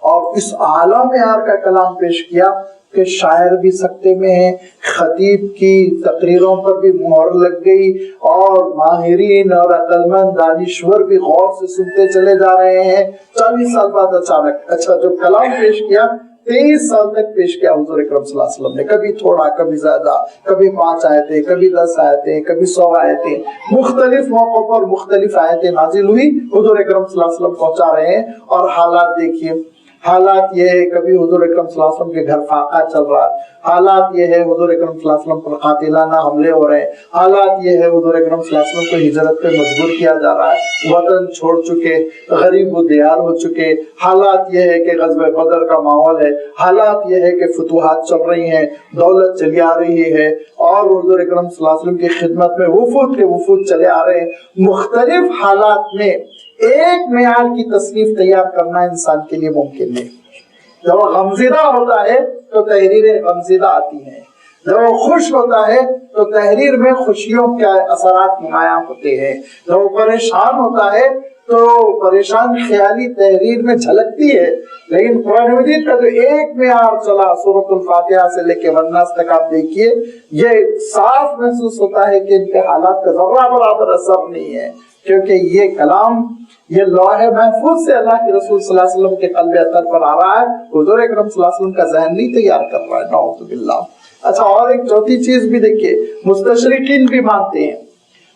اور اس اعلیٰ معیار کا کلام پیش کیا کہ شاعر بھی سکتے میں ہیں، خطیب کی تقریروں پر بھی مہر لگ گئی، اور ماہرین اور عقلمند دانشور بھی غور سے سنتے چلے جا رہے ہیں. 40 سال بعد اچانک جو کلام پیش کیا، 23 سال تک پیش کیا حضور اکرم صلی اللہ علیہ وسلم نے، کبھی تھوڑا، کبھی زیادہ، کبھی 5 آیتیں، کبھی 10 آیتیں، کبھی 100 آیتیں، مختلف موقعوں پر مختلف آیتیں نازل ہوئی، حضور اکرم صلی اللہ علیہ وسلم پہنچا رہے ہیں. اور حالات دیکھیے، حالات یہ ہے کبھی حضور اکرم صلی اللہ علیہ وسلم کے گھر فاقہ چل رہا ہے، حالات یہ ہے حضور اکرم صلی اللہ علیہ وسلم پر قاتلانہ حملے ہو رہے ہیں، حالات یہ ہے حضور اکرم صلی اللہ علیہ وسلم کو ہجرت پہ مجبور کیا جا رہا ہے، وطن چھوڑ چکے، غریب و دیار ہو چکے، حالات یہ ہے کہ غزوہ بدر کا ماحول ہے، حالات یہ ہے کہ فتوحات چل رہی ہیں، دولت چلی آ رہی ہے، اور حضور اکرم صلی اللہ علیہ وسلم کی خدمت میں وفود کے وفود چلے آ رہے ہیں. مختلف حالات میں ایک معیار کی تصنیف تیار کرنا انسان کے لیے ممکن نہیں. جب وہ غمزدہ ہوتا ہے تو تحریریں غمزدہ آتی ہیں، جب وہ خوش ہوتا ہے تو تحریر میں خوشیوں کے اثرات نمایاں ہوتے ہیں، جب وہ پریشان ہوتا ہے تو پریشان خیالی تحریر میں جھلکتی ہے. لیکن قرآن مجید کا جو ایک معیار چلا سورۃ الفاتحہ سے لے کے والناس تک، آپ دیکھیے، یہ صاف محسوس ہوتا ہے کہ ان کے حالات کا ذرہ برابر اثر نہیں ہے، کیونکہ یہ کلام، یہ لوح محفوظ سے اللہ کے رسول صلی اللہ علیہ وسلم کے قلب اطہر پر آ رہا ہے، حضور اکرم صلی اللہ علیہ وسلم کا ذہن نہیں تیار کر رہا ہے، نعوذ باللہ. اچھا، اور ایک چوتھی چیز بھی دیکھیے، مستشرقین بھی مانتے ہیں،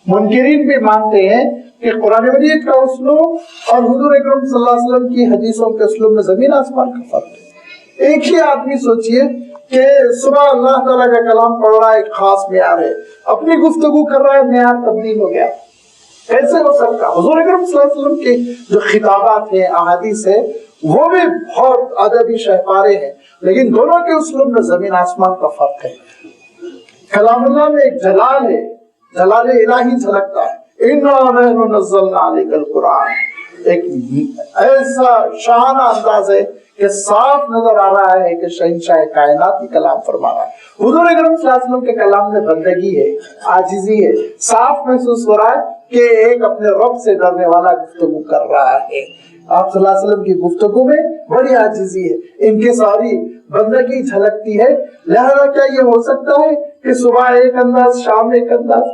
منکرین بھی مانتے ہیں کہ قرآن مجید کا اسلوب اور حضور اکرم صلی اللہ علیہ وسلم کی حدیثوں کے اسلوب میں زمین آسمان کا فرق ہے. ایک ہی آدمی سوچئے کہ صبح اللہ تعالیٰ کا کلام پڑھ رہا ہے، ایک خاص معیار ہے، اپنی گفتگو کر رہا ہے، معیار تبدیل ہو گیا. کیسے ہو سکتا؟ حضور اکرم صلی اللہ علیہ وسلم کے جو خطابات ہیں، احادیث ہیں، وہ بھی بہت ادبی شہپارے ہیں، لیکن دونوں کے اسلوب میں زمین آسمان کا فرق ہے. کلام اللہ میں ایک جلال ہے، جلال الہی جھلکتا ہے، اِنَّا نَحْنُ نَزَّلْنَا عَلَيْكَ الْقُرْآنَ، ایک ایسا شانہ انداز ہے کہ صاف نظر آ رہا ہے کہ شہنشاہ کائنات کی کلام فرما رہا ہے. حضور اکرم صلی اللہ علیہ وسلم کے کلام میں بندگی ہے، عاجزی ہے، صاف محسوس ہو رہا ہے کہ ایک اپنے رب سے ڈرنے والا گفتگو کر رہا ہے. آپ صلی اللہ علیہ وسلم کی گفتگو میں بڑی عاجزی ہے، ان کی ساری بندگی جھلکتی ہے. لہذا کیا یہ ہو سکتا ہے کہ صبح ایک انداز، شام ایک انداز،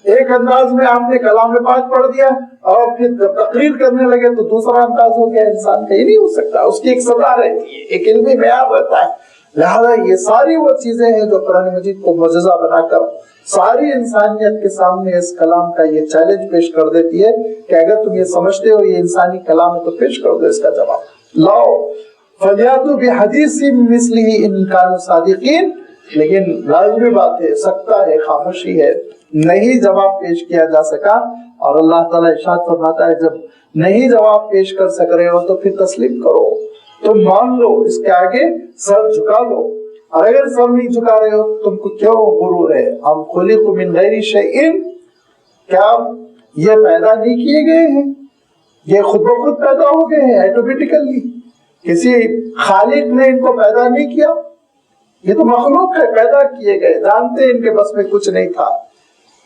ایک انداز میں آپ نے کلام پاک پڑھ دیا اور پھر تقریر کرنے لگے تو دوسرا انداز ہو گیا؟ انسان کا یہ نہیں ہو سکتا، اس کی ایک سزا رہتی ہے، ایک علمی معیار رہتا ہے. لہذا یہ ساری وہ چیزیں ہیں جو قرآن مجید کو معجزہ بنا کر ساری انسانیت کے سامنے اس کلام کا یہ چیلنج پیش کر دیتی ہے کہ اگر تم یہ سمجھتے ہو یہ انسانی کلام ہے تو پیش کر دو اس کا جواب. لاؤ فَلْيَأْتُوا بِحَدِيثٍ مِثْلِهِ إِن كَانُوا صَادِقِينَ. لیکن لازمی بات ہے، سکتہ ہے، خاموشی ہے، نہیں جواب پیش کیا جا سکا. اور اللہ تعالیٰ ارشاد فرماتا ہے جب نہیں جواب پیش کر سک رہے ہو تو پھر تسلیم کرو، تم مان لو، اس کے آگے سر جھکا لو. اور اگر سر نہیں جھکا رہے ہو تم کو کیوں غرور ہے؟ ہم خلق من غیر شیء، کیا یہ پیدا نہیں کیے گئے ہیں؟ یہ خود بخود پیدا ہو گئے ہیں ایٹومیٹیکلی، کسی خالق نے ان کو پیدا نہیں کیا. یہ تو مخلوق ہے، پیدا کیے گئے، جانتے ان کے بس میں کچھ نہیں تھا.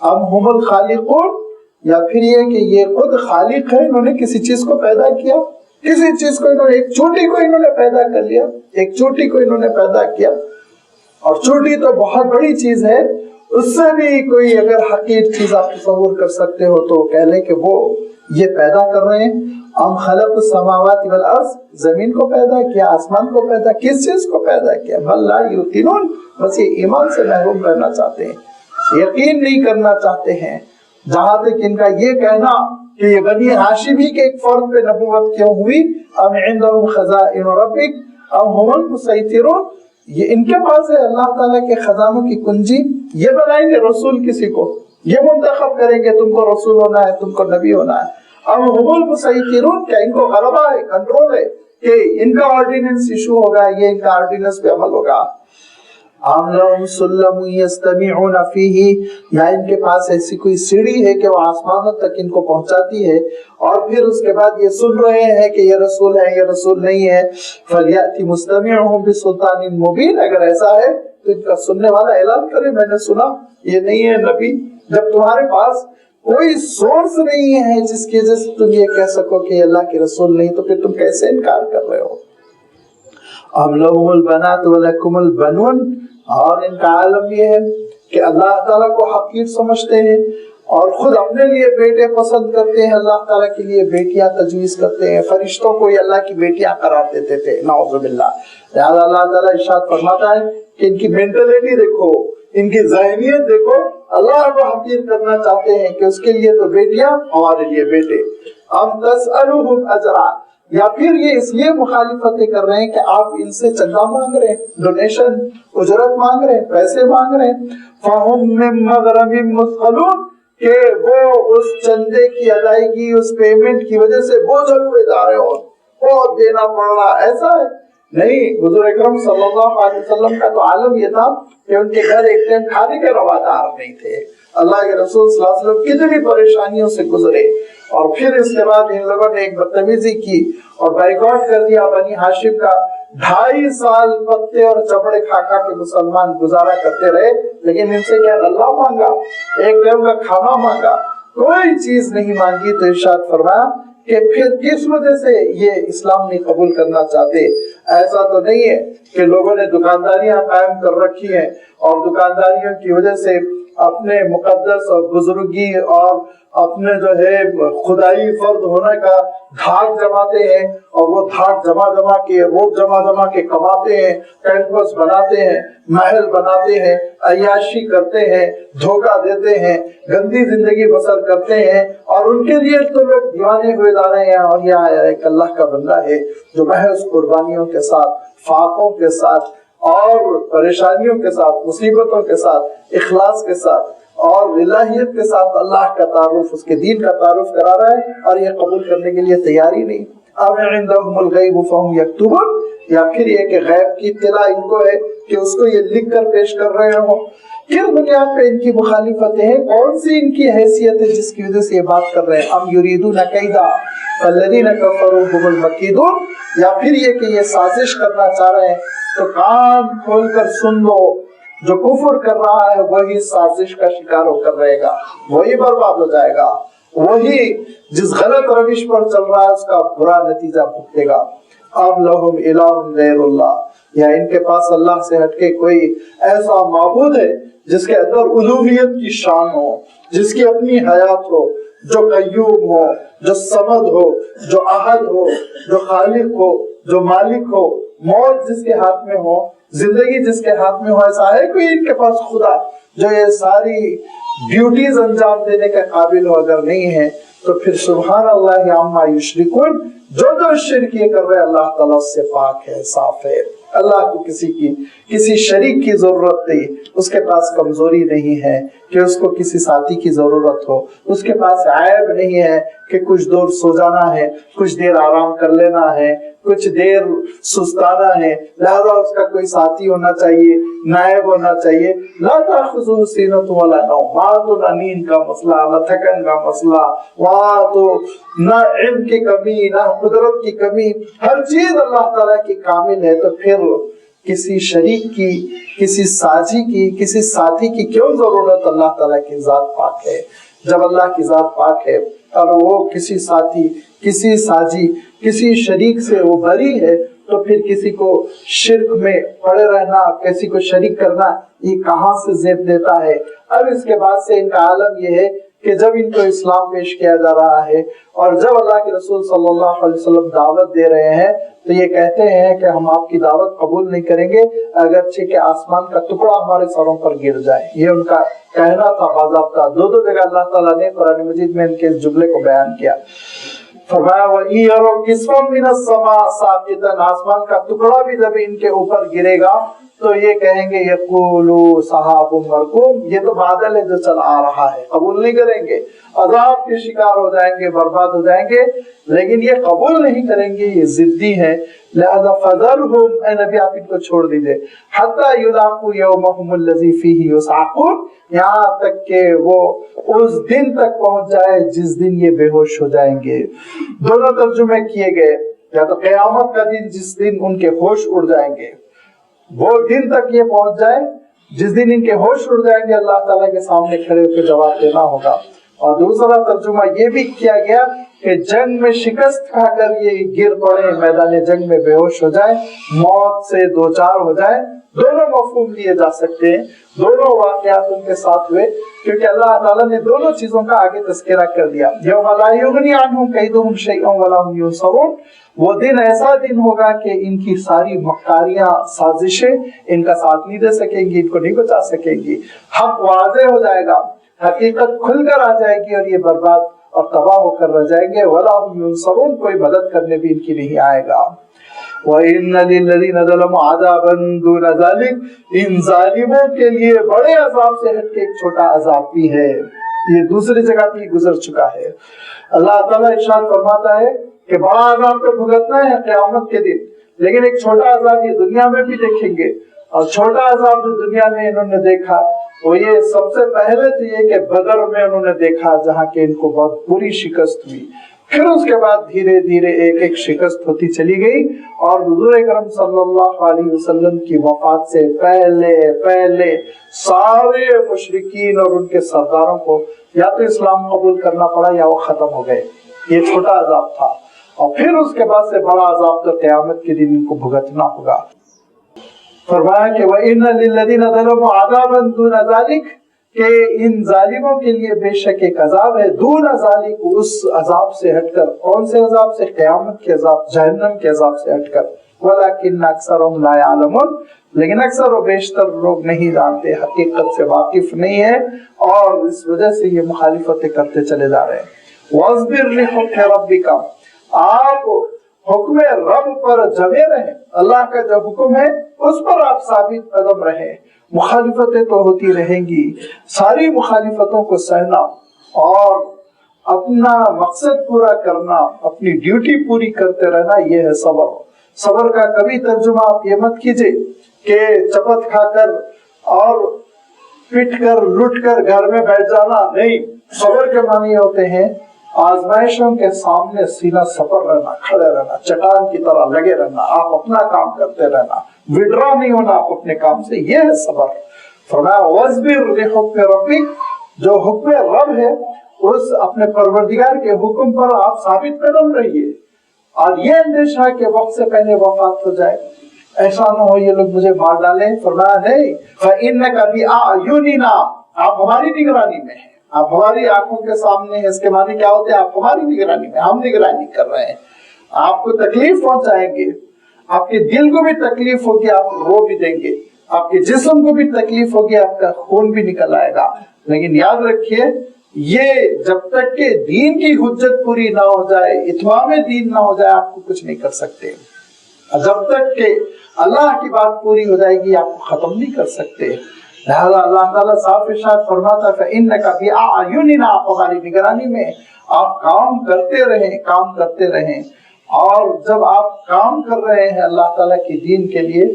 اب ہم الخالقون، یا پھر یہ کہ یہ خود خالق ہے، انہوں نے کسی چیز کو پیدا کیا، کسی چیز کو انہوں نے، ایک چوٹی کو انہوں نے پیدا کر لیا، ایک چوٹی کو انہوں نے پیدا کیا. اور چوٹی تو بہت بڑی چیز ہے، اس سے بھی کوئی اگر حقیر چیز آپ تصور کر سکتے ہو تو کہہ لیں کہ وہ یہ پیدا کر رہے ہیں. ام خلق السماوات والارض، زمین کو پیدا کیا، آسمان کو پیدا، کس چیز کو پیدا کیا؟ بل لا یوقنون، بس یہ ایمان سے محروم رہنا چاہتے ہیں، یقین نہیں کرنا چاہتے ہیں. جہاں تک ان کا یہ کہنا کہ یہ بنی ہاشمی کے ایک فرد پہ نبوت کیوں ہوئی، ام عندهم خزائن ربک ام هم المسیطرون، یہ ان کے پاس ہے اللہ تعالیٰ کے خزانوں کی کنجی. یہ بنائیں گے رسول کسی کو، یہ منتخب کریں گے تم کو رسول ہونا ہے، تم کو نبی ہونا ہے. ام هم المسیطرون، کیا ان کو غلبہ ہے، کنٹرول ہے کہ ان کا آرڈیننس ایشو ہوگا، یہ ان کا آرڈیننس پہ عمل ہوگا. ام لهم سلم یستمعون فیہ، یا ان کے پاس ایسی کوئی سیڑھی ہے کہ وہ آسمانوں تک ان کو پہنچاتی ہے اور پھر اس کے بعد یہ سن رہے ہیں کہ یہ رسول ہے، یہ رسول نہیں ہے. فلیأتی مستمعهم بسلطان مبین، اگر ایسا ہے تو ان کا سننے والا اعلان کرے میں نے سنا یہ نہیں ہے نبی. جب تمہارے پاس کوئی سورس نہیں ہے جس کی وجہ سے تم یہ کہہ سکو کہ اللہ کے رسول نہیں، تو پھر تم کیسے انکار کر رہے ہو؟ ام لہم البنات ولکم البنون، اور ان کا عالم یہ ہے کہ اللہ تعالیٰ کو حقیر سمجھتے ہیں اور خود اپنے لیے بیٹے پسند کرتے ہیں، اللہ تعالیٰ کے لیے بیٹیاں تجویز کرتے ہیں. فرشتوں کو یہ اللہ کی بیٹیاں قرار دیتے تھے، نعوذ باللہ. لہذا اللہ تعالیٰ ارشاد فرماتا ہے کہ ان کی مینٹلٹی دیکھو، ان کی ذہنیت دیکھو، اللہ کو حقیر کرنا چاہتے ہیں کہ اس کے لیے تو بیٹیاں، ہمارے لیے بیٹے. ام تسألوہم اجرا، یا پھر یہ اس لیے مخالفتیں کر رہے ہیں کہ آپ ان سے چندہ مانگ رہے ہیں، ڈونیشن، اجرت مانگ رہے ہیں، پیسے مانگ رہے ہیں. فہم من مغرم مثقلون، کہ وہ اس چندے کی ادائیگی، اس پیمنٹ کی وجہ سے بوجھل ہوئے جا رہے ہو، بہت دینا پڑ رہا. ایسا ہے نہیں. حضور اکرم صلی اللہ علیہ وسلم کا تو عالم یہ تھا کہ ان کے گھر ایک ٹائم کھانے کے روادار نہیں تھے. اللہ کے رسول صلی اللہ علیہ وسلم کتنی پریشانیوں سے گزرے، اور پھر اس کے بعد ان لوگوں نے ایک بدتمیزی کی اور بائیکاٹ کر دیا بنی ہاشم کا. 2.5 سال پتے اور چپڑے کھا کھا کے مسلمان گزارا کرتے رہے، لیکن ان سے کیا غلہ مانگا، ایک ٹائم کا کھانا مانگا، کوئی چیز نہیں مانگی. تو ارشاد فرمایا کہ پھر کس وجہ سے یہ اسلام نہیں قبول کرنا چاہتے؟ ایسا تو نہیں ہے کہ لوگوں نے دکانداریاں قائم کر رکھی ہیں اور دکانداریوں کی وجہ سے اپنے مقدس اور بزرگی اور اپنے جو ہے خدائی فرد ہونے کا دھاک جماتے ہیں، اور وہ دھاک جمع کے، روپ جمع کے کماتے ہیں، کیمپس بناتے ہیں، محل بناتے ہیں، عیاشی کرتے ہیں، دھوکہ دیتے ہیں، گندی زندگی بسر کرتے ہیں، اور ان کے لیے تو لوگ دیوانے ہوئے جا رہے ہیں. اور یہ ایک اللہ کا بندہ ہے جو محض قربانیوں کے ساتھ، فاقوں کے ساتھ اور پریشانیوں کے ساتھ، مصیبتوں کے ساتھ، اخلاص کے ساتھ اور الہیت کے ساتھ اللہ کا تعارف، اس کے دین کا تعارف کرا رہا ہے، اور یہ قبول کرنے کے لیے تیاری نہیں. ام عندهم الغیب فهم یکتبون، یا پھر یہ کہ غیب کی اطلاع ان کو ہے کہ اس کو یہ لکھ کر پیش کر رہے ہوں. کس بنیاد پہ ان کی مخالفتیں ہیں؟ کون سی ان کی حیثیت ہے جس کی وجہ سے یہ بات کر رہے ہیں؟ ام یریدون کیدا فالذین کفروا هم المکیدون، یا پھر یہ کہ یہ سازش کرنا چاہ رہے ہیں. تو کان کھول کر سن لو، جو کفر کر رہا ہے وہی سازش کا شکار ہو کر رہے گا، وہی برباد ہو جائے گا، وہی جس غلط روش پر چل رہا ہے اس کا برا نتیجہ بھگتے گا. ام لہم الہ غیر اللہ، یا ان کے پاس اللہ سے ہٹ کے کوئی ایسا معبود ہے جس کے اندر الوہیت کی شان ہو، جس کی اپنی حیات ہو، جو قیوم ہو، جو صمد ہو، جو احد ہو، جو خالق ہو، جو مالک ہو، موت جس کے ہاتھ میں ہو، زندگی جس کے ہاتھ میں ہو. ایسا ہے کوئی ان کے پاس خدا جو یہ ساری ڈیوٹیز انجام دینے کے قابل ہو؟ اگر نہیں ہے تو پھر سبحان اللہ عما یشرکون، جو شرک یہ کر رہے اللہ تعالیٰ سے پاک ہے، صاف ہے. اللہ کو کسی شریک کی ضرورت نہیں، اس کے پاس کمزوری نہیں ہے کہ اس کو کسی ساتھی کی ضرورت ہو، اس کے پاس عیب نہیں ہے کہ کچھ دور سو جانا ہے، کچھ دیر آرام کر لینا ہے، کچھ دیر سستانا ہے، لہذا اس کا کوئی ساتھی ہونا چاہیے، نائب ہونا چاہیے. لا تأخذہ سینۃ ولا نوم، وہاں تو نہ نیند کا مسئلہ، نہ تھکن کا مسئلہ، وہاں تو نہ علم کی کمی، نہ قدرت کی کمی، ہر چیز اللہ تعالیٰ کی کامل ہے. تو پھر کسی شریک کی، کسی ساجی کی، کسی ساتھی کی کیوں ضرورت؟ اللہ تعالیٰ کی ذات پاک ہے. جب اللہ کی ذات پاک ہے اور وہ کسی ساتھی، کسی ساجی، کسی شریک سے وہ بری ہے، تو پھر کسی کو شرک میں پڑے رہنا, کسی کو شریک کرنا, یہ کہاں سے زیب دیتا ہے. اب اس کے بعد سے ان کا عالم یہ ہے کہ جب ان کو اسلام پیش کیا جا رہا ہے اور جب اللہ کے رسول صلی اللہ علیہ وسلم دعوت دے رہے ہیں تو یہ کہتے ہیں کہ ہم آپ کی دعوت قبول نہیں کریں گے اگرچہ کہ آسمان کا ٹکڑا ہمارے سروں پر گر جائے. یہ ان کا کہنا تھا باضابطہ. دو جگہ اللہ تعالیٰ نے قرآن مجید میں ان کے اس جملے کو بیان کیا. فرمایا وَإِيَرَوْا كِسْفًا مِنَ السَّمَاءِ سَاقِطًا, آسمان کا ٹکڑا بھی جب ان کے اوپر گرے گا تو یہ کہیں گے یقولوا سحاب مرکوم, یہ تو بادل ہے جو چل آ رہا ہے. قبول نہیں کریں گے, عذاب کے شکار ہو جائیں گے, برباد ہو جائیں گے, لیکن یہ قبول نہیں کریں گے, یہ ضدی ہیں. لہذا فذرہم, اے نبی آپ ان کو چھوڑ دیجئے, حتی یلاقوا یومہم الذی فیہ یصعقون, یہاں تک کہ وہ اس دن تک پہنچ جائے جس دن یہ بے ہوش ہو جائیں گے. دونوں ترجمے کیے گئے, یا تو قیامت کا دن جس دن ان کے ہوش اڑ جائیں گے, وہ دن تک یہ پہنچ جائے جس دن ان کے ہوش اڑ جائیں گے, اللہ تعالیٰ کے سامنے کھڑے ہو کے جواب دینا ہوگا. اور دوسرا ترجمہ یہ بھی کیا گیا کہ جنگ میں شکست کھا کر یہ گر پڑے, میدان جنگ میں بے ہوش ہو جائے, موت سے دوچار ہو جائے. دونوں مفہوم لیے جا سکتے ہیں, دونوں واقعات ان کے ساتھ ہوئے, کیونکہ اللہ تعالیٰ نے دونوں چیزوں کا آگے تذکرہ کر دیا. یوم لا یغنی عنہم کیدہم شیئا ولا هم ینصرون, وہ دن ایسا دن ہوگا کہ ان کی ساری مکاریاں, سازشیں ان کا ساتھ نہیں دے سکیں گی, ان کو نہیں بچا سکیں گی. حق واضح ہو جائے گا, حقیقت کھل کر آ جائے گی اور یہ برباد اور تباہ ہو کر رہ جائیں گے. ولا هم ینصرون, کوئی مدد کرنے بھی ان کی نہیں آئے گا. وَإِنَّ لِلَّذِينَ ظَلَمُوا عَذَابًا دُونَ ذَلِكَ, ان ظالموں کے لیے بڑے عذاب سے ہٹ کے ایک چھوٹا عذاب بھی ہے. یہ دوسری جگہ بھی گزر چکا ہے. اللہ تعالیٰ ارشاد فرماتا ہے کہ بڑا عذاب تو بھگتنا ہے قیامت کے دن, لیکن ایک چھوٹا عذاب یہ دنیا میں بھی دیکھیں گے. اور چھوٹا عذاب جو دنیا میں انہوں نے دیکھا وہ یہ سب سے پہلے تو یہ کہ بدر میں انہوں نے دیکھا جہاں کہ ان کو بہت بری شکست ہوئی. پھر اس کے بعد دھیرے دھیرے ایک ایک شکست ہوتی چلی گئی, اور حضور اکرم صلی اللہ علیہ وسلم کی وفات سے پہلے سارے مشرکین اور ان کے سرداروں کو یا تو اسلام قبول کرنا پڑا یا وہ ختم ہو گئے. یہ چھوٹا عذاب تھا, اور پھر اس کے بعد سے بڑا عذاب تو قیامت کے دن ان کو بھگتنا ہوگا. فرمایا کہ وَإِنَّ لِلَّذِينَ ظَلَمُوا عَذَابًا دُونَ ذَلِكَ, کہ ان ظالموں کے لیے بے شک ایک عذاب ہے. دون ذالک, اس عذاب سے ہٹ کر. کون سے عذاب سے؟ قیامت کے عذاب, جہنم کے عذاب سے ہٹ کر. وَلَكِنَّ أَكْثَرَهُمْ لَا يَعْلَمُونَ, لیکن اکثر و بیشتر لوگ نہیں جانتے, حقیقت سے واقف نہیں ہے, اور اس وجہ سے یہ مخالفتیں کرتے چلے جا رہے ہیں. وَاصْبِرْ لِحُكْمِ رَبِّكَ, آپ حکم رب پر جمے رہیں, اللہ کا جو حکم ہے اس پر آپ ثابت قدم رہیں. مخالفتیں تو ہوتی رہیں گی, ساری مخالفتوں کو سہنا اور اپنا مقصد پورا کرنا, اپنی ڈیوٹی پوری کرتے رہنا, یہ ہے صبر. صبر کا کبھی ترجمہ آپ یہ مت کیجئے کہ چپت کھا کر اور پٹ کر لٹ کر گھر میں بیٹھ جانا, نہیں. صبر کے معنی ہوتے ہیں آزمائشوں کے سامنے سینہ سپر رہنا, کھڑے رہنا, چٹان کی طرح لگے رہنا, آپ اپنا کام کرتے رہنا, وڈرا نہیں ہونا آپ اپنے کام سے, یہ ہے صبر. فرمایا وَاصْبِرْ لِحُكْمِ رَبِّكَ, جو حکم رب ہے اس اپنے پروردگار کے حکم پر آپ ثابت قدم رہیے, اور یہ اندیشہ کہ وقت سے پہلے وفات ہو جائے, ایسا نہ ہو یہ لوگ مجھے مار ڈالیں. فرمایا نہیں, فَإِنَّكَ بِأَعْيُنِنَا, آپ ہماری نگرانی میں ہیں, آپ ہماری آنکھوں کے سامنے ہیں. اس کے معنی کیا ہوتے ہیں؟ آپ ہماری نگرانی میں, ہم نگرانی کر رہے ہیں. آپ کو تکلیف پہنچائیں گے, آپ کے دل کو بھی تکلیف ہوگی, آپ رو بھی دیں گے, آپ کے جسم کو بھی تکلیف ہوگی, آپ کا خون بھی نکل آئے گا, لیکن یاد رکھیے یہ جب تک کہ دین کی حجت پوری نہ ہو جائے, اتمام دین نہ ہو جائے, آپ کو کچھ نہیں کر سکتے. جب تک کہ اللہ کی بات پوری ہو جائے گی آپ کو ختم نہیں کر سکتے. لہذا اللہ تعالیٰ صاف ارشاد فرماتا ہے فَإِنَّكَ بِأَعْيُنِنَا, آپ ہماری نگرانی میں, آپ کام کرتے رہیں, کام کرتے رہیں. اور جب آپ کام کر رہے ہیں اللہ تعالیٰ کی دین کے لیے,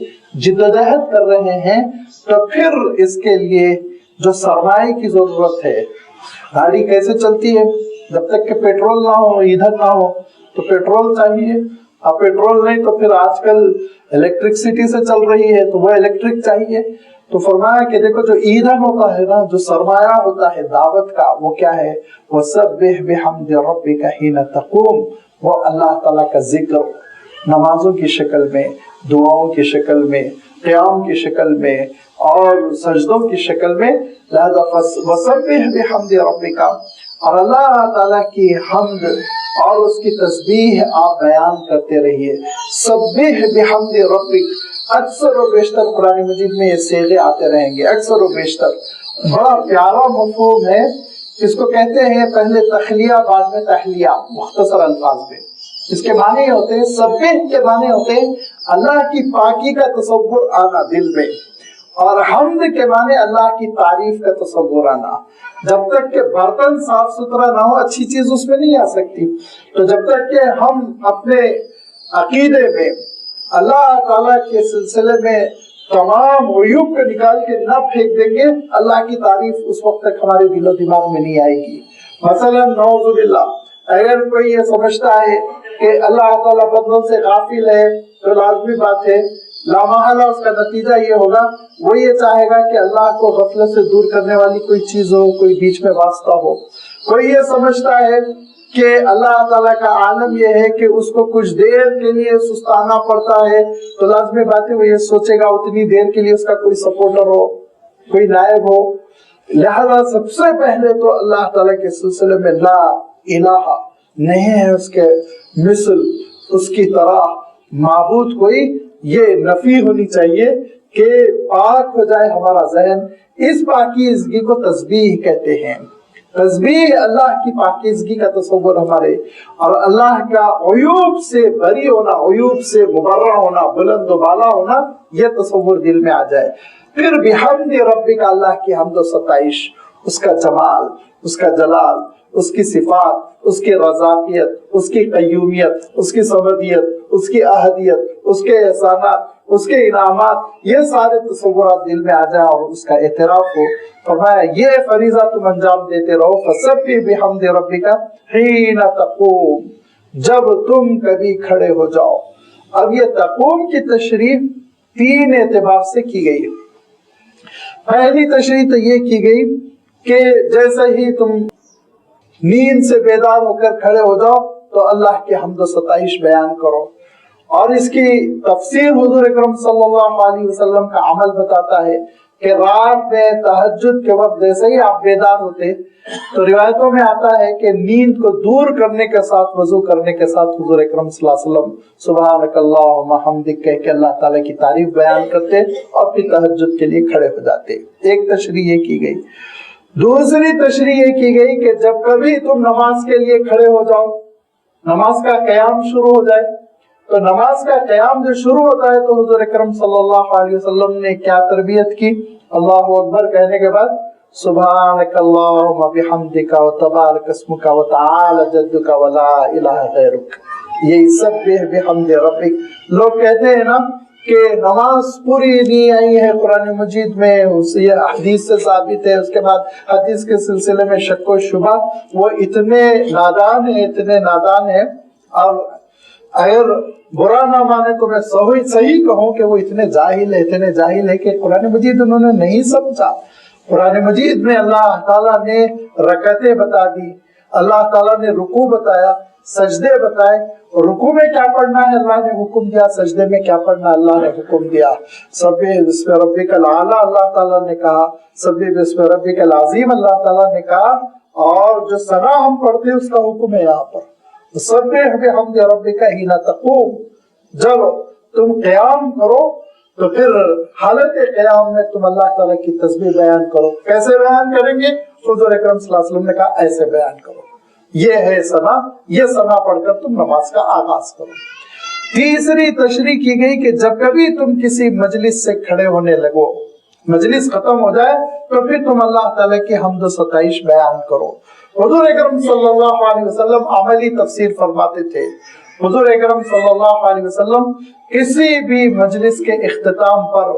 جدوجہد کر رہے ہیں, تو پھر اس کے لیے جو سرمایہ کی ضرورت ہے, گاڑی کیسے چلتی ہے؟ جب تک کہ پیٹرول نہ ہو, ایندھن نہ ہو, تو پیٹرول چاہیے. اب پیٹرول نہیں تو پھر آج کل الیکٹرکسٹی سے چل رہی ہے, تو وہ الیکٹرک چاہیے. تو فرمایا کہ دیکھو جو ایندھن ہوتا ہے نا, جو سرمایہ ہوتا ہے دعوت کا, وہ کیا ہے؟ وَسَبِّحْ بِحَمْدِ رَبِّكَ حِينَ تَقُومُ, وہ اللہ تعالیٰ کا ذکر, نمازوں کی شکل میں، دعاؤں کی شکل میں، قیام کی شکل میں اور سجدوں کی شکل میں. لہذا وسبح بحمد ربک، اور اللہ تعالیٰ کی حمد اور اس کی تسبیح آپ بیان کرتے رہیے. سبح بحمد ربک، اکثر و بیشتر قرآن مجید میں یہ صیغے آتے رہیں گے، اکثر و بیشتر. بڑا پیارا مفہوم ہے، اس کو کہتے ہیں پہلے تخلیہ بعد میں تحلیہ، مختصر الفاظ میں. اس کے معنی ہوتے ہیں، سبح کے معنی ہوتے ہیں اللہ کی پاکی کا تصور آنا دل میں، اور حمد کے معنی اللہ کی تعریف کا تصور آنا. جب تک کہ برتن صاف ستھرا نہ ہو اچھی چیز اس میں نہیں آ سکتی. تو جب تک کہ ہم اپنے عقیدے میں اللہ تعالیٰ کے سلسلے میں تمام عیوب کو نکال کے نہ پھینک دیں گے، اللہ کی تعریف اس وقت تک ہمارے دل و دماغ میں نہیں آئے گی. مثلا نعوذ باللہ، اگر کوئی یہ سمجھتا ہے کہ اللہ تعالیٰ بندوں سے غافل ہے تو لازمی بات ہے لامحالہ اس کا نتیجہ یہ ہوگا، وہ یہ چاہے گا کہ اللہ کو غفلت سے دور کرنے والی کوئی چیز ہو، کوئی بیچ میں واسطہ ہو. کوئی یہ سمجھتا ہے کہ اللہ تعالیٰ کا عالم یہ ہے کہ اس کو کچھ دیر کے لیے سستانا پڑتا ہے، تو لازمی بات ہے وہ یہ سوچے گا اتنی دیر کے لیے اس کا کوئی سپورٹر ہو، کوئی نائب ہو. لہذا سب سے پہلے تو اللہ تعالیٰ کے سلسلے میں لا الہ نہیں ہے اس کے مثل، اس کی طرح معبود کوئی، یہ نفی ہونی چاہیے کہ پاک ہو جائے ہمارا ذہن. اس پاکیزگی کو تسبیح کہتے ہیں. تسبیح اللہ کی پاکیزگی کا تصور ہمارے، اور اللہ کا عیوب سے بری ہونا، عیوب سے مبرہ ہونا، بلند و بالا ہونا، یہ تصور دل میں آ جائے. پھر بحمد ربک، اللہ کی حمد و ستائش، اس کا جمال، اس کا جلال، اس کی صفات، اس کی رضاقیت، اس کی قیومیت، اس کی صمدیت، اس کی احدیت، اس کے احسانات، اس کے انعامات، یہ سارے تصورات دل میں آ جائیں اور اس کا اعتراف ہو. فرمایا یہ فریضہ تم انجام دیتے رہو. فسبح بحمد ربک حین تقوم، جب تم کبھی کھڑے ہو جاؤ. اب یہ تقوم کی تشریح 3 اعتبار سے کی گئی. پہلی تشریح تو یہ کی گئی کہ جیسے ہی تم نیند سے بیدار ہو کر کھڑے ہو جاؤ تو اللہ کی حمد و ستائش بیان کرو. اور اس کی تفسیر حضور اکرم صلی اللہ علیہ وسلم کا عمل بتاتا ہے کہ رات میں تہجد کے وقت جیسے ہی آپ بیدار ہوتے تو روایتوں میں آتا ہے کہ نیند کو دور کرنے کے ساتھ، وضو کرنے کے ساتھ حضور اکرم صلی اللہ علیہ وسلم سبحانک اللہم حمدک کہہ کے اللہ تعالیٰ کی تعریف بیان کرتے اور پھر تہجد کے لیے کھڑے ہو جاتے. ایک تشریح یہ کی گئی. دوسری تشریح یہ کی گئی کہ جب کبھی تم نماز کے لیے کھڑے ہو جاؤ، نماز کا قیام شروع ہو جائے، تو نماز کا قیام جو شروع ہوتا ہے تو حضور اکرم صلی اللہ علیہ وسلم نے کیا تربیت کی؟ اللہ اکبر کہنے کے بعد سبحانک اللہم بحمدک وتبارک اسمک وتعالی جدک ولا الہ غیرک. یہ سبح بحمد ربک. لوگ کہتے ہیں نا کہ نماز پوری نہیں آئی ہے قرآن مجید میں، یہ حدیث سے ثابت ہے، اس کے بعد حدیث کے سلسلے میں شک و شبہ. وہ اتنے نادان ہیں، اتنے نادان ہیں. اور اگر برا نہ مانے تو میں صحیح کہوں کہ وہ اتنے جاہل ہے کہ قرآن مجید انہوں نے نہیں سمجھا. قرآن مجید میں اللہ تعالیٰ نے رکعتیں بتا دی، اللہ تعالیٰ نے رکوع بتایا، سجدے بتائے. رکوع میں کیا پڑھنا ہے اللہ نے حکم دیا، سجدے میں کیا پڑھنا اللہ نے حکم دیا. سبح بسم ربک الاعلی اللہ تعالیٰ نے کہا، سبح بسم ربک العظیم اللہ تعالیٰ نے کہا. اور جو ثنا ہم پڑھتے ہیں اس کا حکم ہے یہاں پر سبح بحمد ربک حین تقوم. جب تم قیام کرو تو پھر حالت قیام میں تم اللہ تعالیٰ کی تسبیح بیان کرو. کیسے بیان کریں گے؟ حضور اکرم صلی اللہ علیہ وسلم نے کہا ایسے بیان کرو. یہ ہے ثنا، یہ ثنا پڑھ کر تم نماز کا آغاز کرو. تیسری تشریح کی گئی کہ جب کبھی تم کسی مجلس سے کھڑے ہونے لگو، مجلس ختم ہو جائے تو پھر تم اللہ تعالیٰ کی حمد و ستائش بیان کرو. حضور اکرم صلی اللہ علیہ وسلم عملی تفسیر فرماتے تھے. حضور اکرم صلی اللہ علیہ وسلم کسی بھی مجلس کے اختتام پر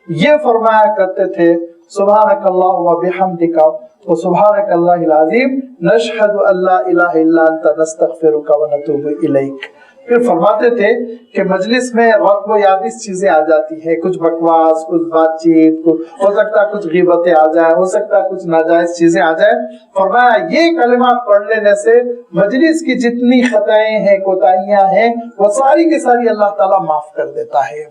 یہ فرمایا کرتے تھے سبحانک اللہم وبحمدک وسبحانک اللہ العظیم نشہد ان لا الہ الا انت نستغفرک ونتوب الیک. پھر فرماتے تھے کہ مجلس میں رغب و یابس چیزیں آ جاتی ہیں، کچھ بکواس، کچھ بات چیت، ہو سکتا ہے کچھ غیبتیں آ جائے، ہو سکتا ہے کچھ ناجائز چیزیں آ جائے۔ فرمایا یہ کلمات پڑھ لینے سے مجلس کی جتنی خطائیں ہیں، کوتاہیاں ہیں، وہ ساری کی ساری اللہ تعالیٰ معاف کر دیتا ہے۔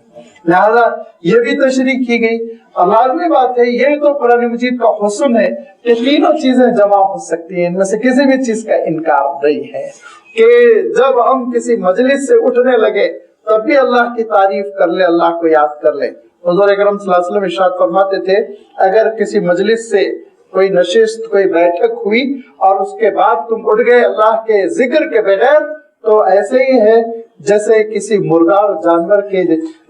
لہذا یہ بھی تشریح کی گئی۔ اور لازمی بات ہے، یہ تو قرآن مجید کا حسن ہے کہ تینوں چیزیں جمع ہو سکتی ہیں، ان میں سے کسی بھی چیز کا انکار نہیں ہے کہ جب ہم کسی مجلس سے اٹھنے لگے تب بھی اللہ کی تعریف کر لے، اللہ کو یاد کر لے۔ حضور اکرم صلی اللہ علیہ وسلم ارشاد فرماتے تھے اگر کسی مجلس سے کوئی نشست، کوئی بیٹھک ہوئی اور اس کے بعد تم اٹھ گئے اللہ کے ذکر کے بغیر، تو ایسے ہی ہے جیسے کسی مردار جانور کے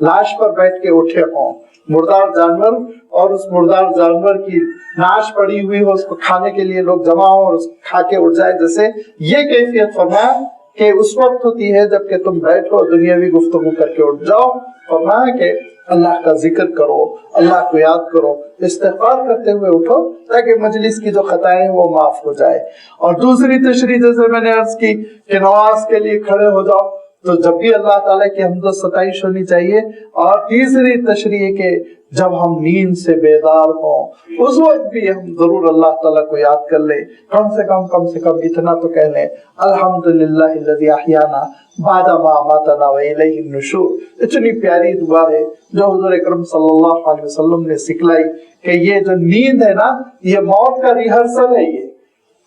لاش پر بیٹھ کے اٹھے ہوں، مردار جانور اور اس مردار جانور کی ناش پڑی ہوئی ہو، اس کو کھانے کے لیے لوگ جمع ہو اور اس کو کھا کے اٹھ جائے، جیسے یہ کیفیت فرمایا کہ اس وقت ہوتی ہے جب کہ تم بیٹھو دنیاوی گفتگو کر کے اٹھ جاؤ۔ فرمایا کہ اللہ کا ذکر کرو، اللہ کو یاد کرو، استغفار کرتے ہوئے اٹھو تاکہ مجلس کی جو خطائیں وہ معاف ہو جائے۔ اور دوسری تشریح جیسے میں نے عرض کی کہ نماز کے لیے کھڑے ہو جاؤ تو جب بھی اللہ تعالیٰ کی حمد و ستائش ہونی چاہیے۔ اور تیسری تشریح کہ جب ہم نیند سے بیدار ہوں اس وقت بھی ہم ضرور اللہ تعالیٰ کو یاد کر لیں، کم سے کم اتنا تو کہہ لیں الحمدللہ الذی احیانا بعد ما اماتنا والیہ النشور۔ اتنی پیاری دعا ہے جو حضور اکرم صلی اللہ علیہ وسلم نے سکھلائی کہ یہ جو نیند ہے نا، یہ موت کا ریہرسل ہے، یہ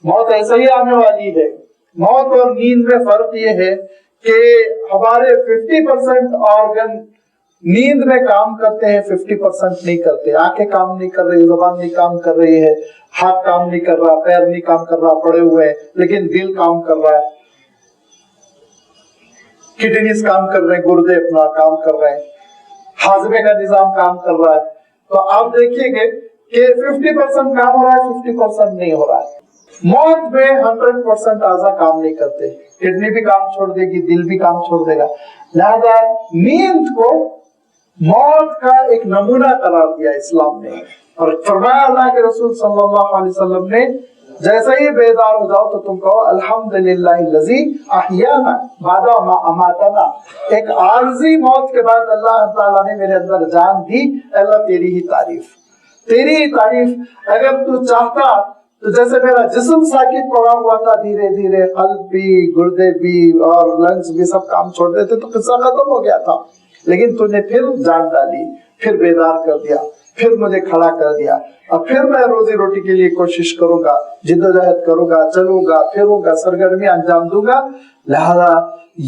موت ایسے ہی آنے والی ہے۔ موت اور نیند میں فرق یہ ہے کہ ہمارے 50% آرگن نیند میں کام کرتے ہیں، 50% نہیں کرتے۔ آنکھیں کام نہیں کر رہی، زبان نہیں کام کر رہی ہے، ہاتھ کام نہیں کر رہا، پیر نہیں کام کر رہا، پڑے ہوئے ہیں، لیکن دل کام کر رہا ہے، کڈنیز کام کر رہے ہیں، گردے اپنا کام کر رہے ہیں، ہاضمے کا نظام کام کر رہا ہے۔ تو آپ دیکھیے گے کہ 50% کام ہو رہا ہے، 50% نہیں ہو رہا ہے۔ موت میں 100% اعضاء کام نہیں کرتے، کڈنی بھی کام چھوڑ دے گی، دل بھی کام چھوڑ دے گا۔ لہذا نیند کو موت کا ایک نمونہ قرار دیا اسلام نے، اور فرمایا اللہ کے رسول صلی اللہ علیہ وسلم نے جیسے ہی بیدار ہو جاؤ تو تم کہو الحمدللہ الذی احیانا بعد ما اماتنا۔ ایک عارضی موت کے بعد اللہ تعالیٰ نے میرے اندر جان دی، اللہ تیری ہی تعریف، تیری ہی تعریف۔ اگر تو چاہتا تو جیسے میرا جسم ساکت پڑا ہوا تھا، دھیرے دھیرے قلب بھی، گردے بھی اور لنگز بھی سب کام چھوڑ دیتے تو قصہ ختم ہو گیا تھا، لیکن تو نے پھر جان ڈالی، پھر بیدار کر دیا، پھر مجھے کھڑا کر دیا، اور پھر میں روزی روٹی کے لیے کوشش کروں گا، جدوجہد کروں گا، چلوں گا، پھروں گا، سرگرمی انجام دوں گا۔ لہذا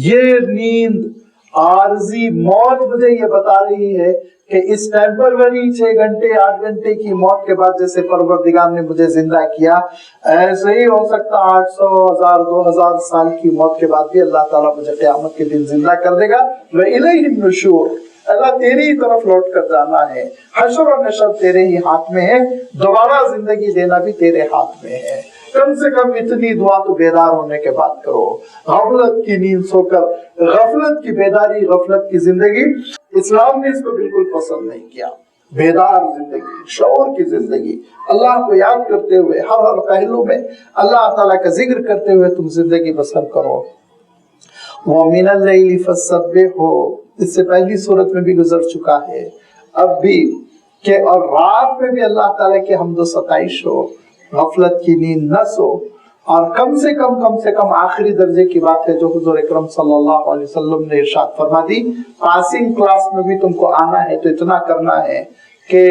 یہ نیند عارضی موت مجھے یہ بتا رہی ہے کہ اس ٹیمپروری 6 گھنٹے 8 گھنٹے کی موت کے بعد جیسے پروردگار نے مجھے زندہ کیا، ایسے ہی ہو سکتا 800، 1000، 2000 سال کی موت کے بعد بھی اللہ تعالیٰ مجھے قیامت کے دن زندہ کر دے گا۔ وَإِلَيْهِ النُّشُورُ، اللہ تیری ہی طرف لوٹ کر جانا ہے، حشر و نشر تیرے ہی ہاتھ میں ہے، دوبارہ زندگی دینا بھی تیرے ہاتھ میں ہے۔ کم سے کم اتنی دعا تو بیدار ہونے کے بعد کرو۔ غفلت کی نیند سو کر، غفلت کی بیداری، غفلت کی زندگی، اسلام نے اس کو بالکل پسند نہیں کیا۔ بیدار زندگی، شعور کی زندگی، اللہ کو یاد کرتے ہوئے ہر پہلو میں اللہ تعالیٰ کا ذکر کرتے ہوئے تم زندگی بسر کرو۔ وَمِنَ اللَّيْلِ فَسَبِّحْهُ، اس سے پہلی صورت میں بھی گزر چکا ہے، اب بھی کہ اور رات میں بھی اللہ تعالیٰ کی حمد و ستائش ہو، غفلت کی نیند نہ سو۔ اور کم سے کم آخری درجے کی بات ہے جو حضور اکرم صلی اللہ علیہ وسلم نے ارشاد فرما دی، پاسنگ کلاس میں بھی تم کو آنا ہے تو اتنا کرنا ہے کہ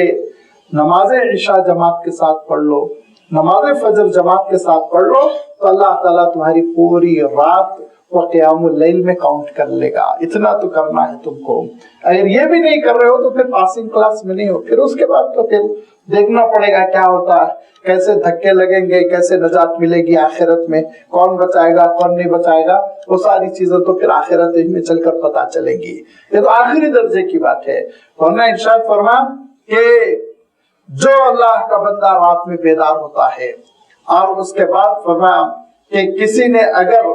نماز عشاء جماعت کے ساتھ پڑھ لو، نماز فجر جماعت کے ساتھ پڑھ لو، تو اللہ تعالیٰ تمہاری پوری رات وہ قیام اللیل میں کاؤنٹ کر لے گا۔ اتنا تو کرنا ہے تم کو۔ اگر یہ بھی نہیں کر رہے ہو تو پھر پاسنگ کلاس میں نہیں ہو، پھر اس کے بعد تو پھر دیکھنا پڑے گا کیا ہوتا ہے، کیسے دھکے لگیں گے، کیسے نجات ملے گی آخرت میں، کون بچائے گا کون نہیں بچائے گا، وہ ساری چیزیں تو پھر آخرت میں چل کر پتہ چلیں گی۔ یہ تو آخری درجے کی بات ہے۔ ورنہ ارشاد فرما کہ جو اللہ کا بندہ رات میں بیدار ہوتا ہے، اور اس کے بعد فرما کہ کسی نے اگر